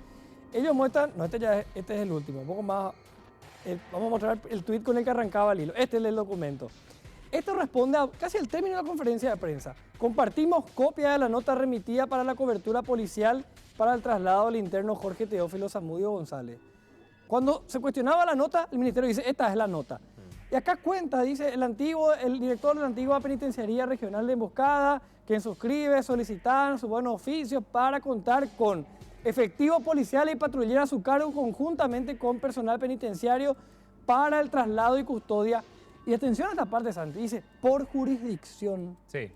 Ellos muestran, no, este es el último, un poco más, vamos a mostrar el tweet con el que arrancaba el hilo. Este es el documento. Esto responde a casi al término de la conferencia de prensa. Compartimos copia de la nota remitida para la cobertura policial para el traslado del interno Jorge Teófilo Zamudio González. Cuando se cuestionaba la nota, el ministerio dice, esta es la nota. Y acá cuenta, dice, el director de la antigua Penitenciaría Regional de Emboscada, quien suscribe, solicitar su buen oficio para contar con efectivo policial y patrullera a su cargo conjuntamente con personal penitenciario para el traslado y custodia. Y atención a esta parte, Santi, dice, por jurisdicción. Sí.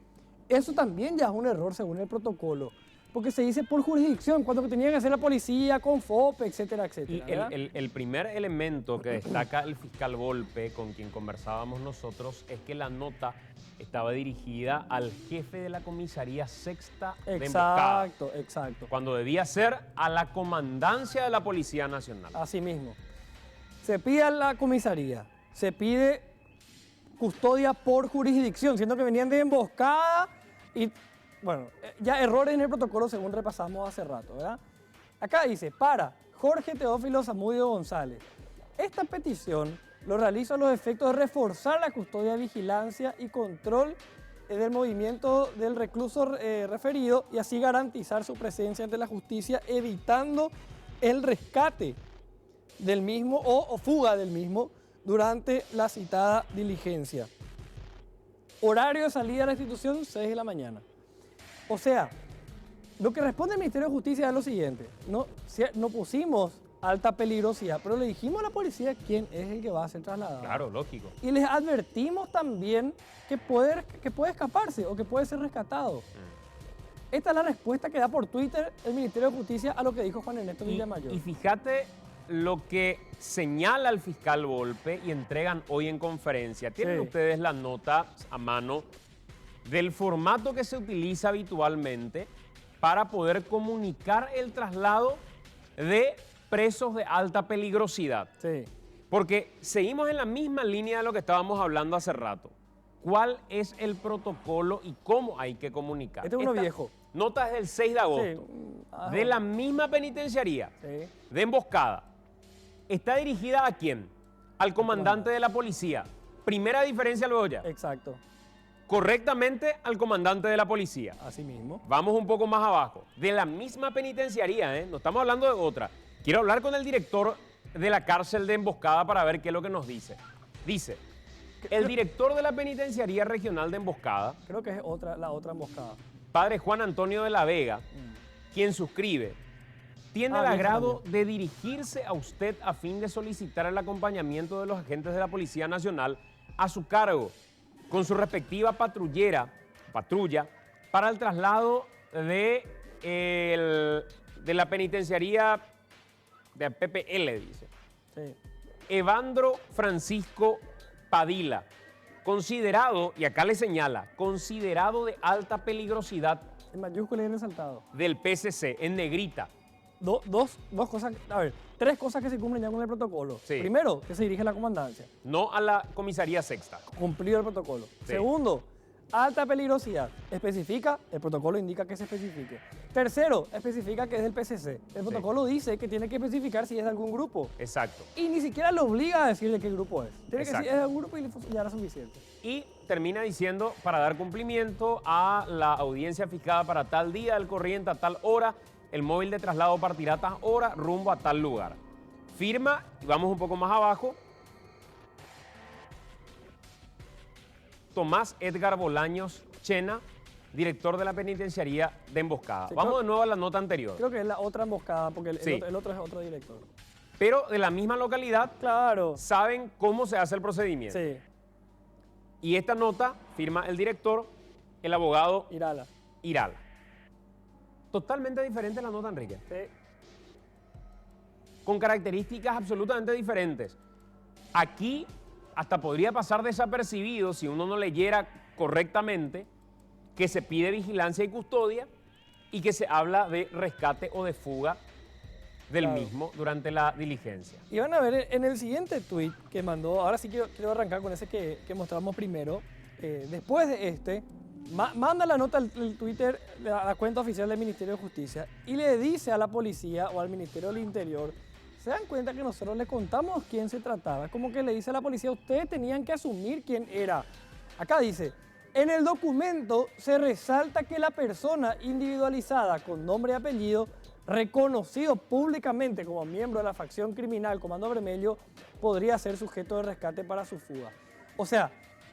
Eso también ya es un error según el protocolo, porque se dice por jurisdicción, cuando tenía que hacer la policía, con FOPE, etcétera, etcétera. Y el primer elemento que destaca el fiscal Volpe, con quien conversábamos nosotros, es que la nota estaba dirigida al jefe de la comisaría sexta de Emboscada. Exacto, exacto. Cuando debía ser a la comandancia de la Policía Nacional. Así mismo. Se pide a la comisaría, se pide custodia por jurisdicción, siendo que venían de emboscada y, bueno, ya errores en el protocolo según repasamos hace rato, ¿verdad? Acá dice, para Jorge Teófilo Zamudio González. Esta petición lo realizo a los efectos de reforzar la custodia, vigilancia y control del movimiento del recluso referido y así garantizar su presencia ante la justicia, evitando el rescate del mismo o fuga del mismo durante la citada diligencia. Horario de salida de la institución, 6 de la mañana. O sea, lo que responde el Ministerio de Justicia es lo siguiente. No pusimos alta peligrosidad, pero le dijimos a la policía quién es el que va a ser trasladado. Claro, lógico. Y les advertimos también que puede escaparse o que puede ser rescatado. Esta es la respuesta que da por Twitter el Ministerio de Justicia a lo que dijo Juan Ernesto Villamayor. Y fíjate lo que señala el fiscal Volpe y entregan hoy en conferencia. Tienen ustedes la nota a mano del formato que se utiliza habitualmente para poder comunicar el traslado de presos de alta peligrosidad. Sí. Porque seguimos en la misma línea de lo que estábamos hablando hace rato. ¿Cuál es el protocolo y cómo hay que comunicar? Este es uno viejo. Nota es del 6 de agosto. Sí. De la misma penitenciaría de Emboscada. ¿Está dirigida a quién? Al comandante de la policía. Primera diferencia luego ya. Exacto. Correctamente al comandante de la policía. Así mismo. Vamos un poco más abajo. De la misma penitenciaría, ¿eh? No estamos hablando de otra. Quiero hablar con el director de la cárcel de Emboscada para ver qué es lo que nos dice. Dice, el director de la penitenciaría regional de Emboscada, Creo que es la otra emboscada. padre Juan Antonio de la Vega, quien suscribe, tiene el bien, agrado de dirigirse a usted a fin de solicitar el acompañamiento de los agentes de la Policía Nacional a su cargo, con su respectiva patrulla, para el traslado de la penitenciaría de PPL, dice. Sí. Evandro Francisco Padilla, considerado, y acá le señala, considerado de alta peligrosidad En mayúscula y en resaltado. del PCC, en negrita. Dos cosas, tres cosas que se cumplen ya con el protocolo. Sí. Primero, que se dirige a la comandancia. No a la comisaría sexta. Cumplido el protocolo. Sí. Segundo, alta peligrosidad. Especifica, el protocolo indica que se especifique. Tercero, especifica que es del PCC. El protocolo dice que tiene que especificar si es de algún grupo. Exacto. Y ni siquiera le obliga a decir de qué grupo es. Tiene que Exacto. decir es de algún grupo y ya era suficiente. Y termina diciendo, para dar cumplimiento a la audiencia fijada para tal día del corriente a tal hora, el móvil de traslado partirá a tal hora rumbo a tal lugar. Firma, y vamos un poco más abajo, Tomás Edgar Bolaños Chena, director de la penitenciaría de Emboscada. Sí, vamos de nuevo a la nota anterior. Creo que es la otra emboscada, porque Sí. el otro es otro director. Pero de la misma localidad, Claro. saben cómo se hace el procedimiento. Sí, Y esta nota firma el director, el abogado Irala. Irala. Totalmente diferente la nota, Enrique. Sí. Con características absolutamente diferentes. Aquí hasta podría pasar desapercibido si uno no leyera correctamente que se pide vigilancia y custodia y que se habla de rescate o de fuga del Claro. mismo durante la diligencia. Y van a ver en el siguiente tweet que mandó, ahora sí quiero arrancar con ese que mostramos primero. Después de este, manda la nota el Twitter, la cuenta oficial del Ministerio de Justicia, y le dice a la policía o al Ministerio del Interior, se dan cuenta que nosotros le contamos quién se trataba. Es como que le dice a la policía, ustedes tenían que asumir quién era. Acá dice, en el documento se resalta que la persona individualizada con nombre y apellido, reconocido públicamente como miembro de la facción criminal Comando Vermelho, podría ser sujeto de rescate para su fuga. O sea,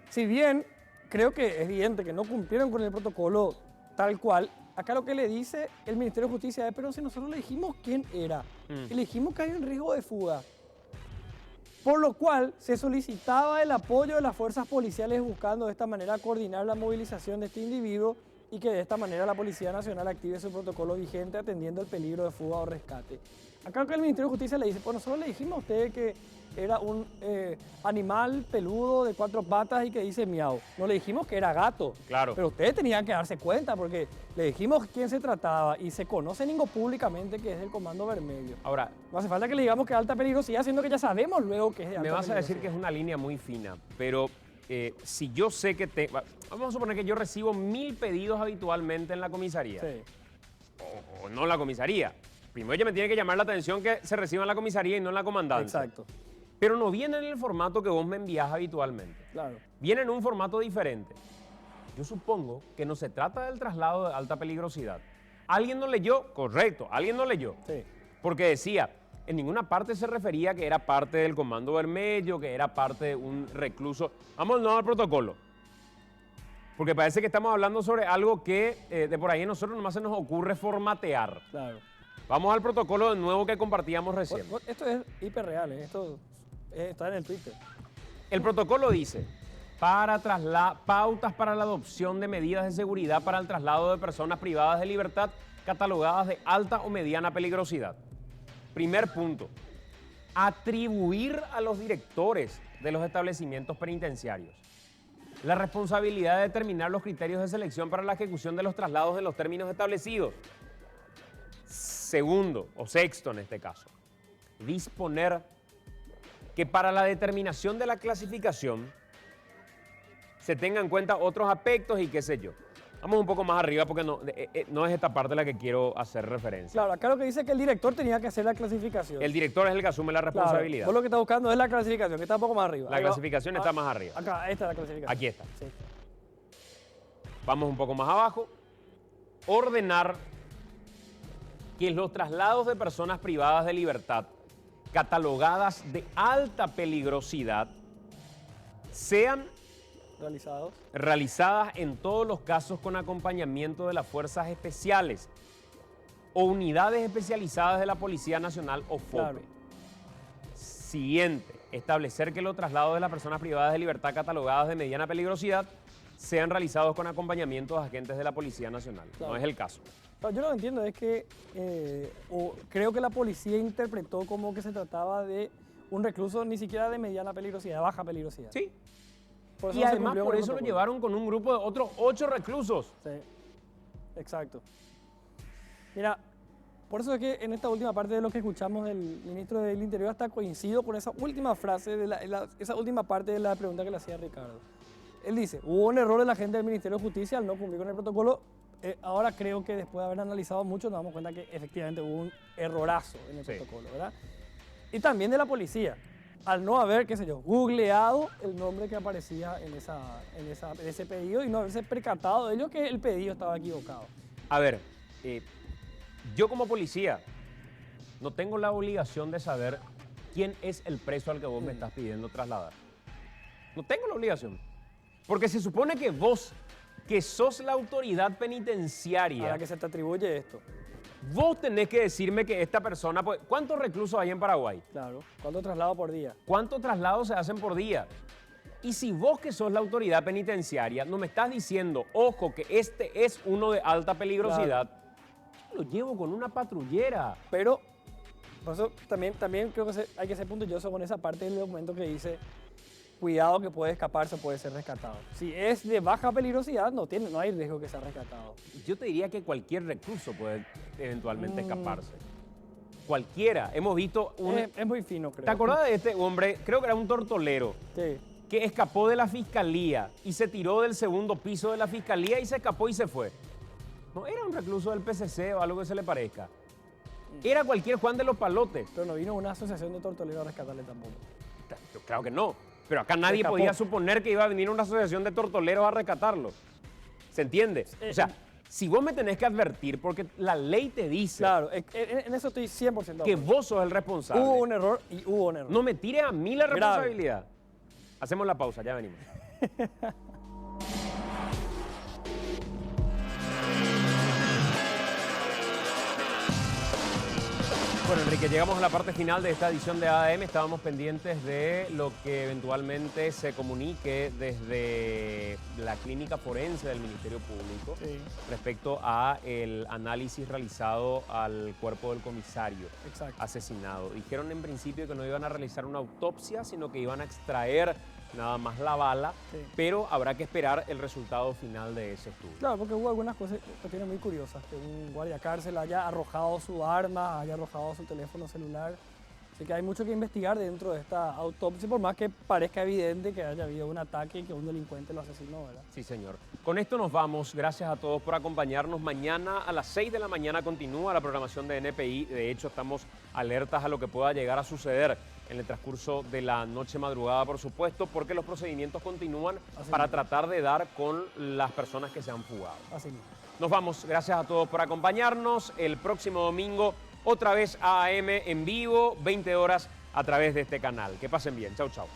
si bien creo que es evidente que no cumplieron con el protocolo tal cual, acá lo que le dice el Ministerio de Justicia es, pero si nosotros le dijimos quién era, y le dijimos que hay un riesgo de fuga, por lo cual se solicitaba el apoyo de las fuerzas policiales buscando de esta manera coordinar la movilización de este individuo y que de esta manera la Policía Nacional active su protocolo vigente atendiendo el peligro de fuga o rescate. Acá que el Ministerio de Justicia le dice, pues nosotros le dijimos a usted que era un animal peludo de 4 patas y que dice miau. No le dijimos que era gato. Claro. Pero ustedes tenían que darse cuenta porque le dijimos quién se trataba y se conoce públicamente que es del Comando Vermelho. Ahora, No hace falta que le digamos que es alta peligrosidad, siendo que ya sabemos luego que es de alta me vas a decir que peligrosidad. es una línea muy fina, pero si yo sé que vamos a suponer que yo recibo 1000 pedidos habitualmente en la comisaría. Sí. O no en la comisaría. Primero ella me tiene que llamar la atención que se reciba en la comisaría y no en la comandancia. Exacto, Pero no viene en el formato que vos me envías habitualmente. claro. Viene en un formato diferente. Yo supongo que no se trata del traslado de alta peligrosidad. ¿Alguien no leyó? Correcto, alguien no leyó. Sí. Porque decía, en ninguna parte se refería que era parte del Comando Vermelho, que era parte de un recluso. Vamos no al protocolo. Porque parece que estamos hablando sobre algo que de por ahí a nosotros nomás se nos ocurre formatear. Claro. Vamos al protocolo de nuevo que compartíamos recién. Esto es hiperreal, esto está en el Twitter. El protocolo dice, pautas para la adopción de medidas de seguridad para el traslado de personas privadas de libertad catalogadas de alta o mediana peligrosidad. Primer punto, atribuir a los directores de los establecimientos penitenciarios la responsabilidad de determinar los criterios de selección para la ejecución de los traslados en los términos establecidos. Segundo, o sexto en este caso, disponer que para la determinación de la clasificación se tengan en cuenta otros aspectos y qué sé yo. Vamos un poco más arriba porque no es esta parte la que quiero hacer referencia. Claro, acá lo que dice es que el director tenía que hacer la clasificación. El director es el que asume la Claro, responsabilidad. vos lo que estás buscando es la clasificación, que está un poco más arriba. La Ahí va. clasificación está más arriba. Acá, esta es la clasificación. Aquí está. Sí. Vamos un poco más abajo. Ordenar que los traslados de personas privadas de libertad catalogadas de alta peligrosidad sean realizadas en todos los casos con acompañamiento de las fuerzas especiales o unidades especializadas de la Policía Nacional o FOPE. Claro. Siguiente, establecer que los traslados de las personas privadas de libertad catalogadas de mediana peligrosidad sean realizados con acompañamiento de agentes de la Policía Nacional. Claro. No es el caso. No, yo lo que entiendo es que creo que la policía interpretó como que se trataba de un recluso ni siquiera de mediana peligrosidad, baja peligrosidad. Sí. Por eso Y no se además cumplió por con el eso lo protocolo. llevaron con un grupo de otros 8 reclusos. Sí, exacto. Mira, por eso es que en esta última parte de lo que escuchamos del ministro del Interior hasta coincido con esa última frase, esa última parte de la pregunta que le hacía Ricardo. Él dice, hubo un error de la gente del Ministerio de Justicia al no cumplir con el protocolo. Ahora creo que después de haber analizado mucho nos damos cuenta que efectivamente hubo un errorazo en el protocolo, ¿verdad? Y también de la policía, al no haber, qué sé yo, googleado el nombre que aparecía en ese pedido y no haberse percatado de ello que el pedido estaba equivocado. A ver, yo como policía no tengo la obligación de saber quién es el preso al que vos me estás pidiendo trasladar. No tengo la obligación. Porque se supone que vos, que sos la autoridad penitenciaria, a la que se te atribuye esto. vos tenés que decirme que esta persona... Pues, ¿cuántos reclusos hay en Paraguay? Claro. ¿Cuántos traslados por día? ¿Cuántos traslados se hacen por día? Y si vos que sos la autoridad penitenciaria no me estás diciendo, ojo, que este es uno de alta peligrosidad, lo llevo con una patrullera. Pero, por eso también creo que hay que ser puntilloso con esa parte del documento que dice, cuidado que puede escaparse, puede ser rescatado. Si es de baja peligrosidad, no hay riesgo que sea rescatado. Yo te diría que cualquier recluso puede eventualmente escaparse. Cualquiera. Hemos visto un... Es muy fino, creo. ¿Te acordás de este hombre? Creo que era un tortolero. Sí. Que escapó de la fiscalía y se tiró del segundo piso de la fiscalía y se escapó y se fue. No era un recluso del PCC o algo que se le parezca. Era cualquier Juan de los Palotes. Pero no vino una asociación de tortoleros a rescatarle tampoco. Claro que no. Pero acá nadie podía suponer que iba a venir una asociación de tortoleros a rescatarlo. ¿Se entiende? O sea, si vos me tenés que advertir, porque la ley te dice... Claro, en eso estoy 100% de acuerdo. Que vos sos el responsable. Hubo un error y hubo un error. No me tires a mí la responsabilidad. Hacemos la pausa, ya venimos. Bueno, Enrique, llegamos a la parte final de esta edición de ADM. Estábamos pendientes de lo que eventualmente se comunique desde la clínica forense del Ministerio Público respecto a el análisis realizado al cuerpo del comisario asesinado. Dijeron en principio que no iban a realizar una autopsia, sino que iban a extraer nada más la bala, pero habrá que esperar el resultado final de ese estudio. Claro, porque hubo algunas cuestiones muy curiosas, que un guardia cárcel haya arrojado su arma, haya arrojado su teléfono celular. Así que hay mucho que investigar dentro de esta autopsia, por más que parezca evidente que haya habido un ataque y que un delincuente lo asesinó, ¿verdad? Sí, señor. Con esto nos vamos. Gracias a todos por acompañarnos. Mañana a las 6 de la mañana continúa la programación de NPI. De hecho, estamos alertas a lo que pueda llegar a suceder en el transcurso de la noche madrugada, por supuesto, porque los procedimientos continúan para tratar de dar con las personas que se han fugado. Así mismo. Nos vamos. Gracias a todos por acompañarnos. El próximo domingo, otra vez AM en vivo, 20 horas a través de este canal. Que pasen bien. Chau, chau.